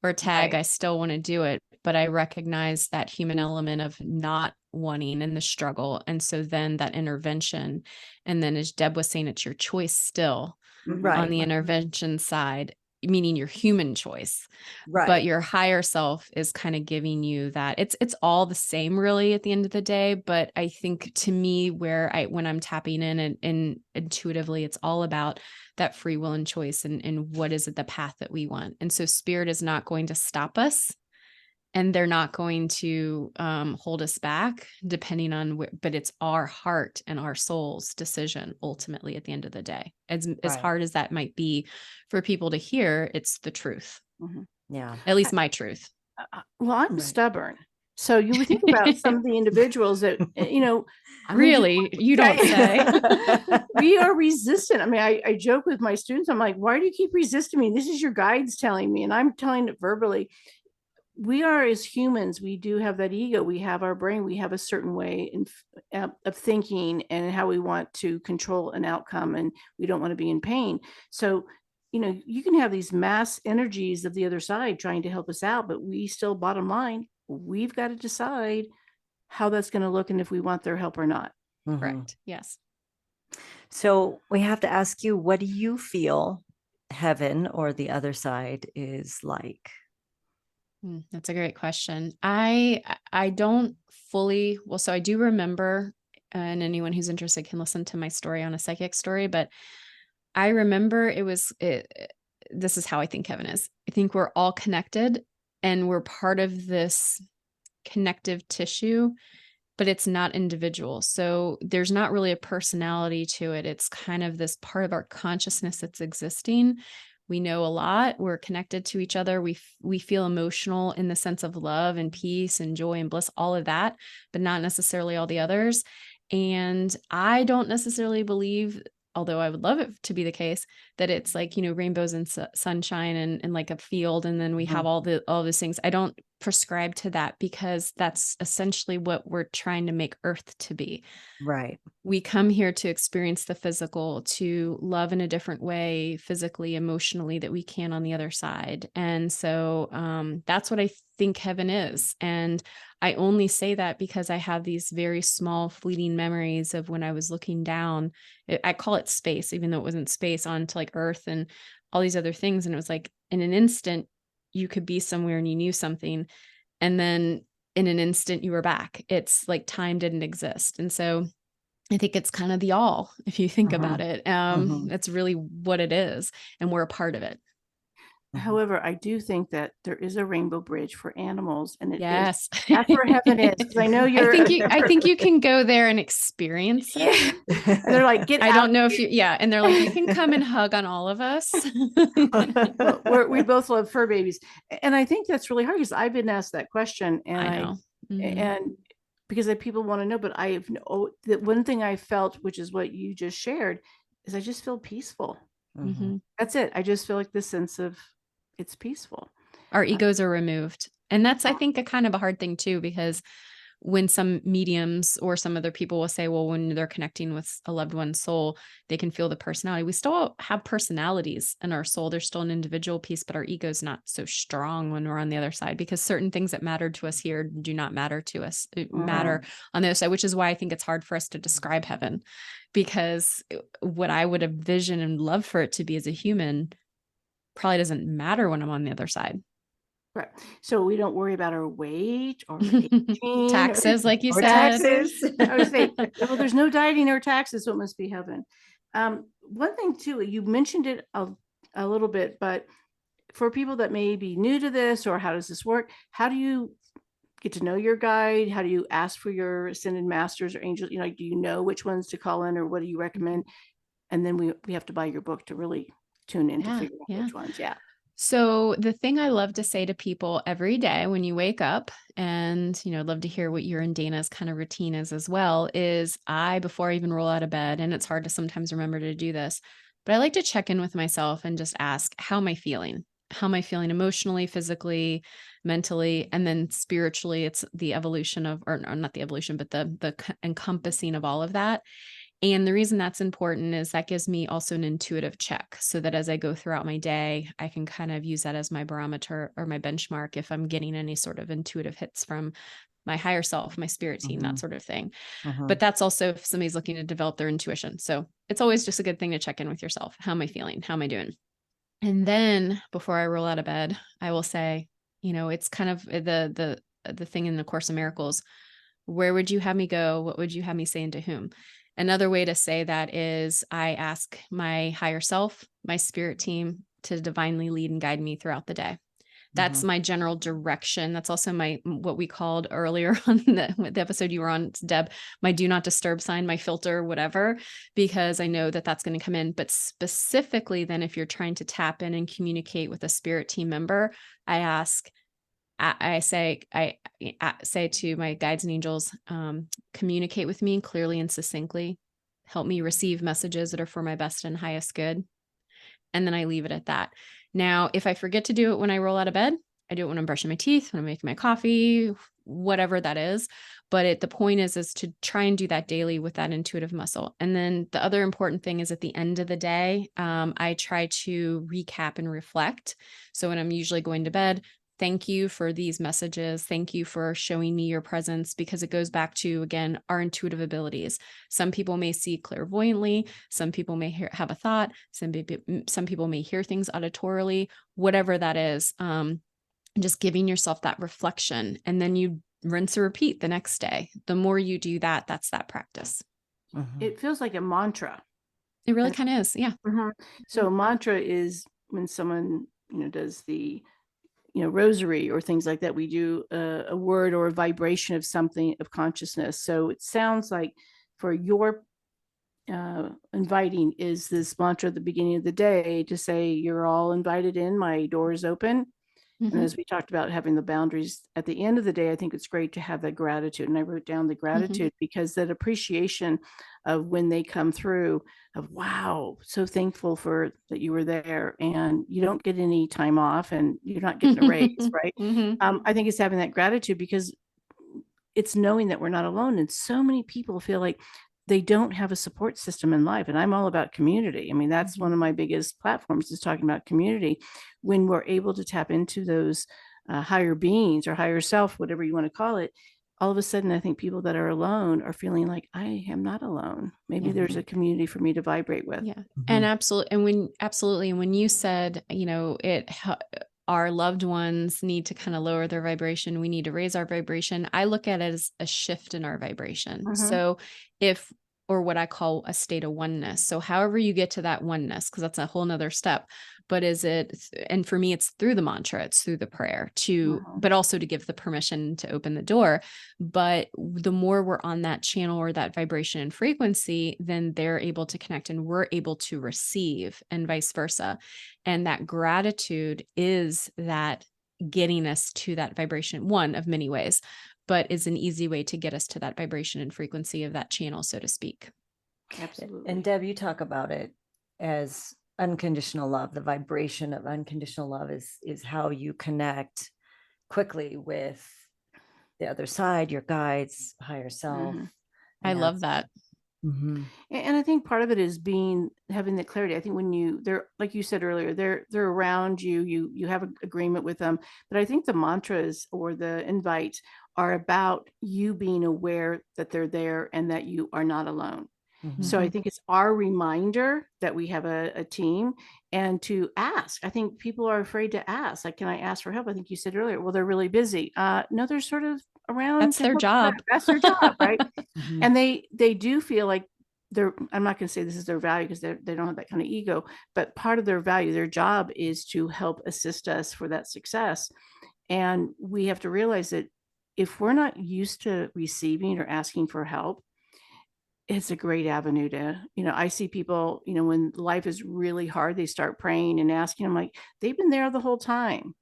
or tag, I still want to do it, but I recognize that human element of not wanting and the struggle. And so then that intervention, and then as Deb was saying, it's your choice still on the intervention side. meaning your human choice, Right. but your higher self is kind of giving you that. It's all the same really at the end of the day. But I think to me, when I'm tapping in and intuitively, it's all about that free will and choice and what is it, the path that we want. And so spirit is not going to stop us, and they're not going to hold us back depending on but it's our heart and our soul's decision ultimately at the end of the day. As hard as that might be for people to hear, it's the truth. Mm-hmm. Yeah. At least my truth. Well, I'm stubborn. So you would think about some of the individuals that, really, you don't say. We are resistant. I mean, I joke with my students. I'm like, why do you keep resisting me? This is your guides telling me, and I'm telling it verbally. We are, as humans, we do have that ego. We have our brain. We have a certain way of thinking and how we want to control an outcome, and we don't want to be in pain. So, you can have these mass energies of the other side trying to help us out, but we still, bottom line, we've got to decide how that's going to look and if we want their help or not. Mm-hmm. Correct. Yes. So we have to ask you, what do you feel heaven or the other side is like? That's a great question. I don't fully, so I do remember, and anyone who's interested can listen to my story on a psychic story, but I remember this is how I think heaven is. I think we're all connected and we're part of this connective tissue, but it's not individual. So there's not really a personality to it. It's kind of this part of our consciousness that's existing. We know a lot. We're connected to each other. We feel emotional in the sense of love and peace and joy and bliss, all of that, but not necessarily all the others. And I don't necessarily believe, although I would love it to be the case, that it's like, rainbows and sunshine and like a field. And then we have all those things. I don't prescribe to that because that's essentially what we're trying to make Earth to be. Right. We come here to experience the physical, to love in a different way, physically, emotionally, that we can on the other side. And so that's what I think heaven is. And I only say that because I have these very small fleeting memories of when I was looking down. I call it space, even though it wasn't space, onto like Earth and all these other things. And it was like in an instant, you could be somewhere and you knew something. And then in an instant you were back. It's like time didn't exist. And so I think it's kind of the all, if you think about it. That's really what it is. And we're a part of it. However, I do think that there is a rainbow bridge for animals, and yes, that's where heaven is. Because I know you're. I think you can go there and experience it. And they're like, get I out. don't know if you. Yeah, and they're like, you can come and hug on all of us. Well, we both love fur babies, and I think that's really hard because I've been asked that question, and I know, and because people want to know, but I have the one thing I felt, which is what you just shared, is I just feel peaceful. That's it. I just feel like this sense of. It's peaceful. Our egos are removed. And that's, I think, a kind of a hard thing too, because when some mediums or some other people will say, well, when they're connecting with a loved one's soul, they can feel the personality. We still have personalities in our soul. There's still an individual piece, but our ego's not so strong when we're on the other side, because certain things that matter to us here do not matter to us, matter on the other side, which is why I think it's hard for us to describe heaven, because what I would envision and love for it to be as a human probably doesn't matter when I'm on the other side. Right. So we don't worry about our weight or taxes, like you said. Taxes. I would say, well, there's no dieting or taxes, so it must be heaven. One thing too, you mentioned it a little bit, but for people that may be new to this, or how does this work? How do you get to know your guide? How do you ask for your ascended masters or angels? Do you know which ones to call in, or what do you recommend? And then we have to buy your book to really tune in to figure out which ones. Yeah. So the thing I love to say to people every day when you wake up, and, I'd love to hear what your and Dana's kind of routine is as well, is before I even roll out of bed, and it's hard to sometimes remember to do this, but I like to check in with myself and just ask, how am I feeling? How am I feeling emotionally, physically, mentally, and then spiritually? It's the evolution of, or not the evolution, but the encompassing of all of that. And the reason that's important is that gives me also an intuitive check, so that as I go throughout my day, I can kind of use that as my barometer or my benchmark if I'm getting any sort of intuitive hits from my higher self, my spirit team, that sort of thing. But that's also if somebody's looking to develop their intuition. So it's always just a good thing to check in with yourself. How am I feeling? How am I doing? And then before I roll out of bed, I will say, it's kind of the thing in the Course of Miracles. Where would you have me go? What would you have me say, and to whom? Another way to say that is I ask my higher self, my spirit team, to divinely lead and guide me throughout the day. That's my general direction. That's also what we called earlier on the episode you were on, Deb, my do not disturb sign, my filter, whatever, because I know that that's going to come in. But specifically then, if you're trying to tap in and communicate with a spirit team member, I say to my guides and angels, communicate with me clearly and succinctly, help me receive messages that are for my best and highest good. And then I leave it at that. Now, if I forget to do it when I roll out of bed, I do it when I'm brushing my teeth, when I'm making my coffee, whatever that is. But the point is to try and do that daily with that intuitive muscle. And then the other important thing is at the end of the day, I try to recap and reflect. So when I'm usually going to bed, thank you for these messages. Thank you for showing me your presence, because it goes back to, again, our intuitive abilities. Some people may see clairvoyantly. Some people may have a thought. Some people may hear things auditorily, whatever that is. Just giving yourself that reflection, and then you rinse or repeat the next day. The more you do that, that's that practice. It feels like a mantra. It really kind of is. Yeah. So a mantra is when someone, does the rosary or things like that, we do a word or a vibration of something of consciousness. So it sounds like for your inviting is this mantra at the beginning of the day to say, you're all invited in, my door is open. And as we talked about having the boundaries at the end of the day, I think it's great to have that gratitude. And I wrote down the gratitude because that appreciation of when they come through of, wow, so thankful for that you were there, and you don't get any time off and you're not getting a raise, right? I think it's having that gratitude, because it's knowing that we're not alone. And so many people feel like they don't have a support system in life. And I'm all about community. I mean, that's one of my biggest platforms, is talking about community. When we're able to tap into those higher beings or higher self, whatever you want to call it, all of a sudden, I think people that are alone are feeling like, I am not alone. Maybe there's a community for me to vibrate with. Yeah. And absolutely. And when you said, our loved ones need to kind of lower their vibration, we need to raise our vibration, I look at it as a shift in our vibration. So or what I call a state of oneness. So however you get to that oneness, because that's a whole nother step, but and for me, it's through the mantra, it's through the prayer but also to give the permission to open the door. But the more we're on that channel or that vibration and frequency, then they're able to connect and we're able to receive, and vice versa. And that gratitude is that getting us to that vibration, one of many ways, but is an easy way to get us to that vibration and frequency of that channel, so to speak. Absolutely. And Deb, you talk about it as unconditional love. The vibration of unconditional love is how you connect quickly with the other side, your guides, higher self. I love that. And I think part of it is having the clarity. I think when they're, like you said earlier, they're around you, you have an agreement with them. But I think the mantras or the invites are about you being aware that they're there and that you are not alone. So I think it's our reminder that we have a team, and to ask. I think people are afraid to ask. Like, can I ask for help? I think you said earlier, well, they're really busy. No, they're sort of around. That's their job. That's their job, right? And they do feel like I'm not going to say this is their value, because they don't have that kind of ego, but part of their value, their job is to help assist us for that success. And we have to realize that if we're not used to receiving or asking for help, it's a great avenue to, I see people, when life is really hard, they start praying and asking. I'm like, they've been there the whole time.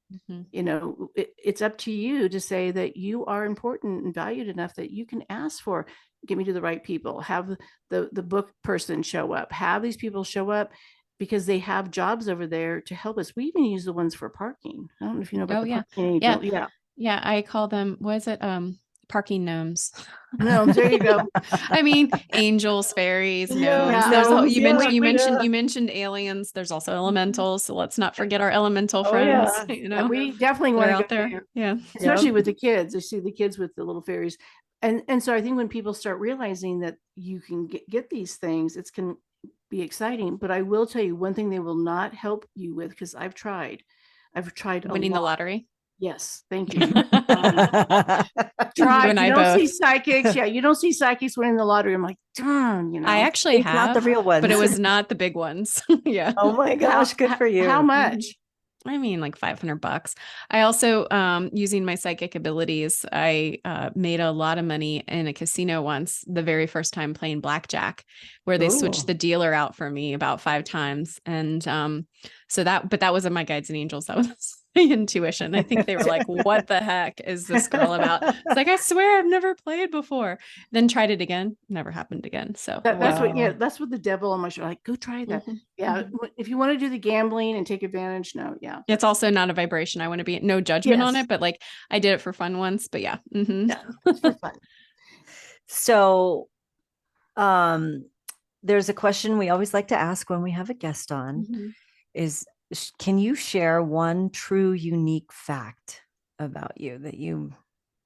It's up to you to say that you are important and valued enough that you can ask for, get me to the right people, have the book person show up, have these people show up, because they have jobs over there to help us. We even use the ones for parking. I don't know if you know about parking angel. Yeah. I call them, what is it? Parking gnomes. Gnomes, there you go. I mean, angels, fairies, gnomes. You mentioned aliens. There's also elementals. So let's not forget our elemental friends. We definitely want to out go there. Yeah. Especially with the kids. I see the kids with the little fairies. And so I think when people start realizing that you can get these things, be exciting. But I will tell you one thing they will not help you with, because I've tried Winning the lottery. Yes, thank you. You and I You don't both. see psychics. Yeah, you don't see psychics winning the lottery. I'm like, darn, you know. I actually It's not the real ones, but it was not the big ones. Yeah. Oh my gosh, good for you. How much? I mean, like $500. I also, using my psychic abilities, I made a lot of money in a casino once, the very first time playing blackjack, where they switched the dealer out for me about 5 times. And but that wasn't my guides and angels. That was my intuition. I think they were like, what the heck is this girl about? It's like, I swear I've never played before. Then tried it again. Never happened again. So that's what the devil on my shoulder, like, go try that. Yeah. If you want to do the gambling and take advantage, no. Yeah. It's also not a vibration. I want to be no judgment on it, but like I did it for fun once, but yeah. Yeah, it's for fun. So, there's a question we always like to ask when we have a guest on is, can you share one true unique fact about you that you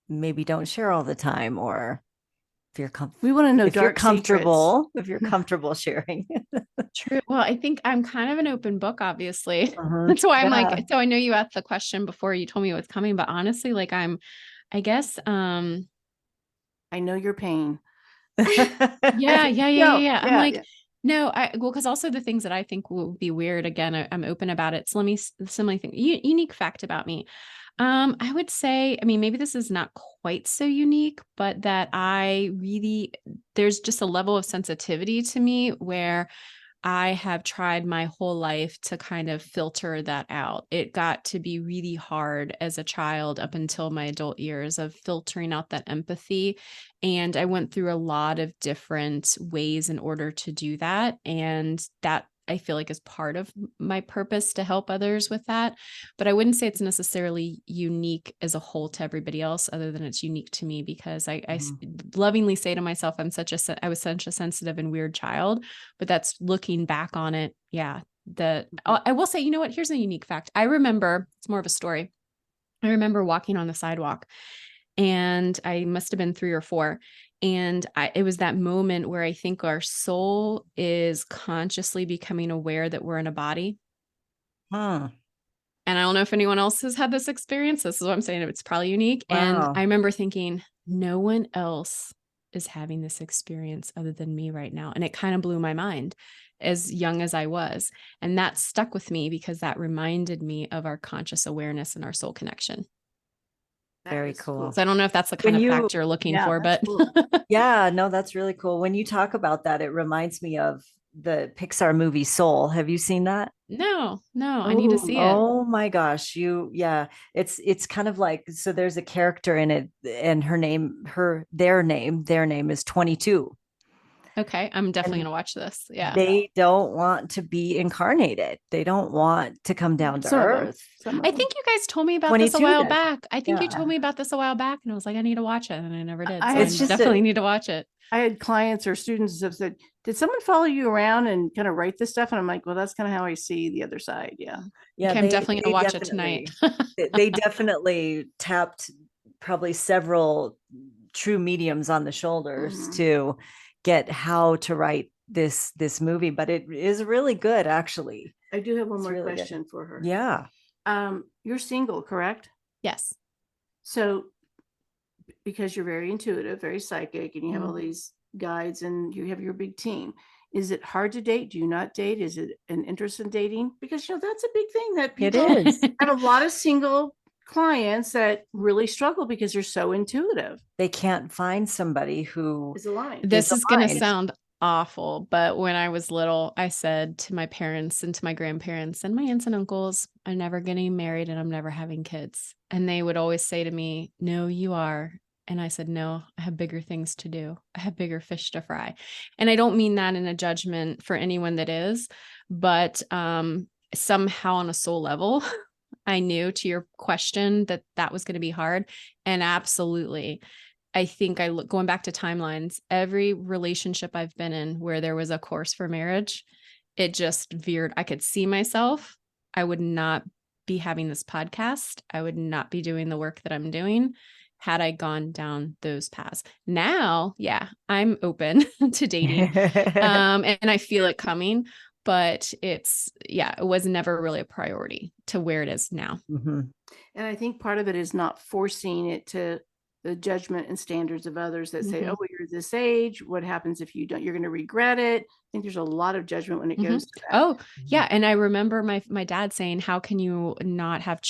maybe don't share all the time, or if you're we want to know if you're comfortable sharing? True. Well, I think I'm kind of an open book, obviously. That's why I'm like, so I know you asked the question before you told me what's coming, but honestly, like I guess I know your pain. Yeah. I'm like, no, because also the things that I think will be weird, again, I'm open about it. So let me think. Unique fact about me. I would say, I mean, maybe this is not quite so unique, but that there's just a level of sensitivity to me where I have tried my whole life to kind of filter that out. It got to be really hard as a child up until my adult years of filtering out that empathy. And I went through a lot of different ways in order to do that. And that I feel like is part of my purpose to help others with that. But I wouldn't say it's necessarily unique as a whole to everybody else, other than it's unique to me, because I lovingly say to myself, I was such a sensitive and weird child, but that's looking back on it. Yeah. I will say, you know what, here's a unique fact. I remember, it's more of a story. I remember walking on the sidewalk, and I must've been 3 or 4. And it was that moment where I think our soul is consciously becoming aware that we're in a body. And I don't know if anyone else has had this experience. This is what I'm saying. It's probably unique. Wow. And I remember thinking, no one else is having this experience other than me right now. And it kind of blew my mind, as young as I was. And that stuck with me because that reminded me of our conscious awareness and our soul connection. Very cool. So I don't know if that's the kind of fact you're looking for, but cool. Yeah, no, that's really cool. When you talk about that, it reminds me of the Pixar movie Soul. Have you seen that? No, I need to see it. Oh my gosh. It's kind of like, so there's a character in it, and their name is 22. Okay. I'm definitely going to watch this. Yeah. They don't want to be incarnated. They don't want to come down to earth. I think you guys told me about this a while back. I think you told me about this a while back, and I was like, I need to watch it. And I never did. So I definitely need to watch it. I had clients or students that said, did someone follow you around and kind of write this stuff? And I'm like, well, that's kind of how I see the other side. Yeah. Yeah. Okay, I'm definitely going to watch it tonight. They definitely tapped probably several true mediums on the shoulders to get how to write this movie, but it is really good, actually. I do have one more question for her. Yeah. You're single, correct? Yes. So because you're very intuitive, very psychic, and you have all these guides and you have your big team, is it hard to date? Do you not date? Is it an interest in dating? Because that's a big thing that people have a lot of single clients that really struggle because they're so intuitive. They can't find somebody who is aligned. This is going to sound awful, but when I was little, I said to my parents and to my grandparents and my aunts and uncles, I'm never getting married and I'm never having kids. And they would always say to me, no, you are. And I said, no, I have bigger things to do. I have bigger fish to fry. And I don't mean that in a judgment for anyone that is, but somehow on a soul level, I knew, to your question, that was going to be hard. And absolutely, I think going back to timelines, every relationship I've been in where there was a course for marriage, it just veered. I could see myself. I would not be having this podcast. I would not be doing the work that I'm doing had I gone down those paths. Now, yeah, I'm open to dating. And I feel it coming, but it was never really a priority to where it is now. Mm-hmm. And I think part of it is not forcing it to the judgment and standards of others that say, oh, well, you're this age. What happens if you don't? You're going to regret it. I think there's a lot of judgment when it goes to that. Oh, yeah. And I remember my dad saying, how can you not have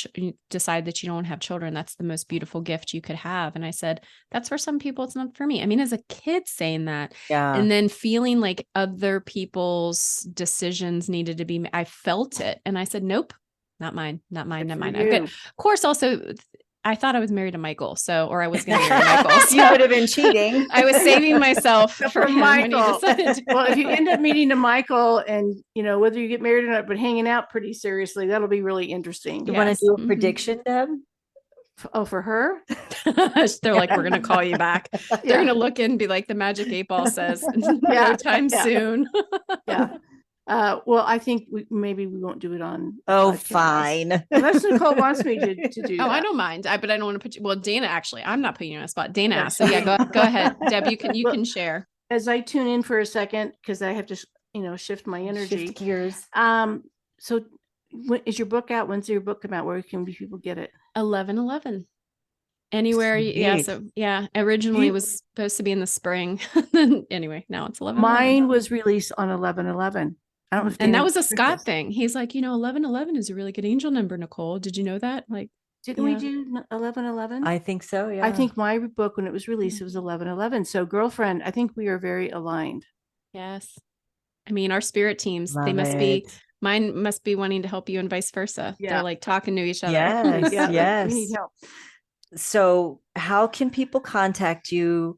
decide that you don't have children? That's the most beautiful gift you could have. And I said, that's for some people. It's not for me. I mean, as a kid saying that, and then feeling like other people's decisions needed to be, I felt it. And I said, nope, not mine, not mine, not mine. Okay. Of course, also, I thought I was married to Michael, or I was going to marry Michael. So you would have been cheating. I was saving myself for him Michael. When he decided to. Well, if you end up meeting a Michael and, whether you get married or not, but hanging out pretty seriously, that'll be really interesting. You want to do a prediction, Deb? Oh, for her? They're like, we're going to call you back. They're going to look in and be like, the magic 8-ball says, no time soon. Yeah. Well, I think maybe we won't do it on. Oh, fine. Unless Nichole wants me to do that. I don't mind. But I don't want to put you. Well, Dana, actually, I'm not putting you on a spot. Dana asked. So yeah, go ahead, Deb. You can share. As I tune in for a second, because I have to, shift my energy. Shift gears. So is your book out? When's your book come out? Where can people get it? 11/11. Anywhere. Yeah. So yeah, originally it was supposed to be in the spring. Anyway, now it's 11/11. Mine was released on 11/11. I don't know if and that was a Scott thing. He's like, 11/11 is a really good angel number, Nichole. Did you know that? Like, didn't we do 11/11? I think so. Yeah. I think my book, when it was released, it was 11/11. So, girlfriend, I think we are very aligned. Yes. I mean, our spirit teams, Love it. Mine must be wanting to help you and vice versa. Yeah. They're like talking to each other. Yes. Yes. We need help. So how can people contact you?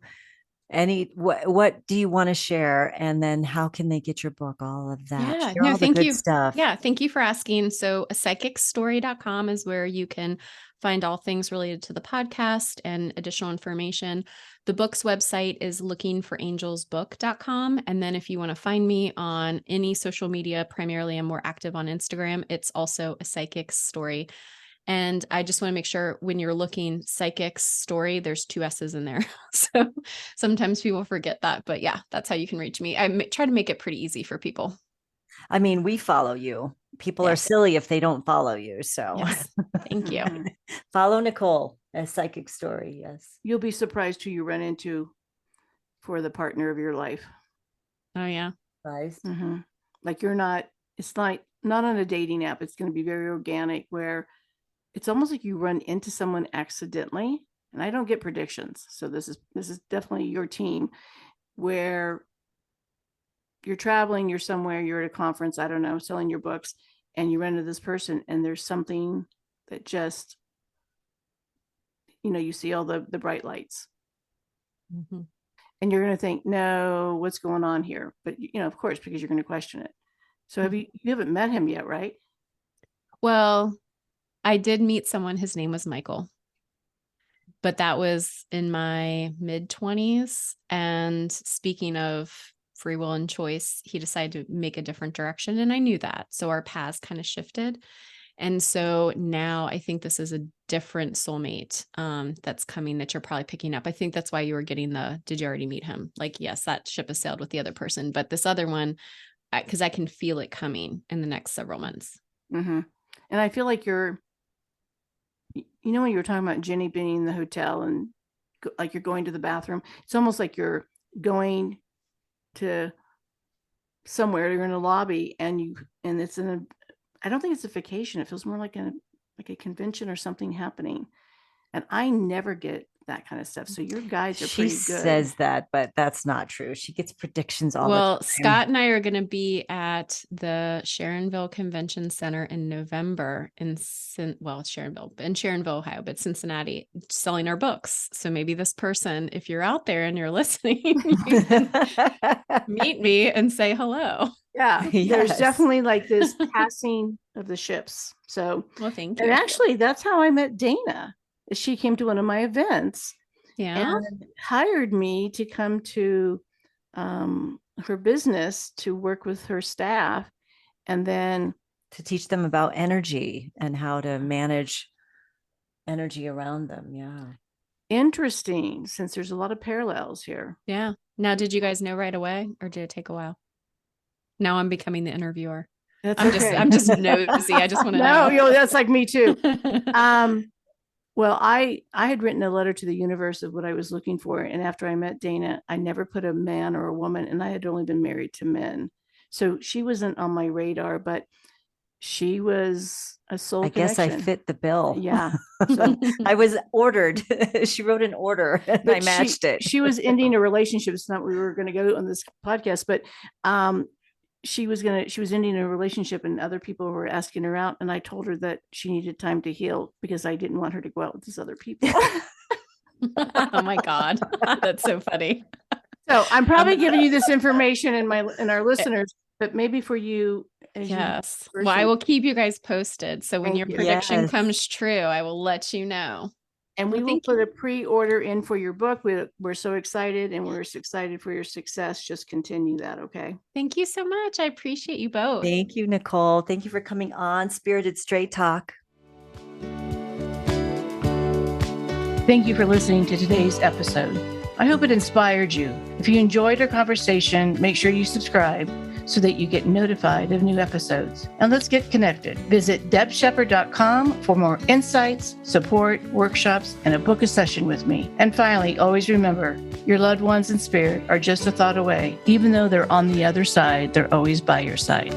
What do you want to share? And then how can they get your book? All of that. Yeah. Thank you. Stuff. Yeah. Thank you for asking. So psychicstory.com is where you can find all things related to the podcast and additional information. The book's website is lookingforangelsbook.com. And then if you want to find me on any social media, primarily I'm more active on Instagram. It's also a psychic story. And I just want to make sure when you're looking psychic story, there's 2 S's in there. So sometimes people forget that, but yeah, that's how you can reach me. I try to make it pretty easy for people. I mean, we follow you. People are silly if they don't follow you. So yes. Thank you. Follow Nichole, a psychic story. Yes. You'll be surprised who you run into for the partner of your life. Oh yeah. Surprised. Mm-hmm. Like it's not on a dating app. It's going to be very organic where it's almost like you run into someone accidentally, and I don't get predictions. So this is definitely your team where you're traveling, you're somewhere, you're at a conference, I don't know, selling your books, and you run into this person and there's something that just, you see all the bright lights. Mm-hmm. And you're going to think, no, what's going on here? But, of course, because you're going to question it. So you haven't met him yet, right? Well, I did meet someone. His name was Michael, but that was in my mid-20s. And speaking of free will and choice, he decided to make a different direction. And I knew that. So our paths kind of shifted. And so now I think this is a different soulmate that's coming that you're probably picking up. I think that's why you were getting did you already meet him? Like, yes, that ship has sailed with the other person, but this other one, because I can feel it coming in the next several months. Mm-hmm. And I feel like when you were talking about Jenny being in the hotel and like you're going to the bathroom, it's almost like you're going to somewhere, you're in a lobby and it's I don't think it's a vacation. It feels more like a convention or something happening. And I never get that kind of stuff. So your guides are pretty good. She says that, but that's not true. She gets predictions all the time. Well, Scott and I are going to be at the Sharonville Convention Center in November it's Sharonville, Ohio, but Cincinnati, selling our books. So maybe this person, if you're out there and you're listening, you can meet me and say hello. Yeah, yes. There's definitely like this passing of the ships. So, well, thank you. And actually, that's how I met Dana. She came to one of my events and hired me to come to her business to work with her staff and then to teach them about energy and how to manage energy around them. Yeah. Interesting, since there's a lot of parallels here. Yeah. Now, did you guys know right away, or did it take a while? Now I'm becoming the interviewer. That's I'm okay. I'm just nosy. I just want to know. know. That's like me too. Well, I had written a letter to the universe of what I was looking for. And after I met Dana, I never put a man or a woman, and I had only been married to men. So she wasn't on my radar, but she was a soul connection. Guess I fit the bill. Yeah. So I was ordered. She wrote an order and I matched it. She was ending a relationship. It's not what we were going to go on this podcast, but she was ending a relationship, and other people were asking her out. And I told her that she needed time to heal because I didn't want her to go out with these other people. Oh my God. That's so funny. So I'm probably giving you this information and our listeners, but maybe for you. Yes. Well, I will keep you guys posted. So when your prediction comes true, I will let you know. And we will put a pre-order in for your book. We're so excited, and we're so excited for your success. Just continue that, okay? Thank you so much. I appreciate you both. Thank you, Nichole. Thank you for coming on Spirited Straight Talk. Thank you for listening to today's episode. I hope it inspired you. If you enjoyed our conversation, make sure you subscribe so that you get notified of new episodes. And let's get connected. Visit debsshepard.com for more insights, support, workshops, and a book a session with me. And finally, always remember, your loved ones in spirit are just a thought away. Even though they're on the other side, they're always by your side.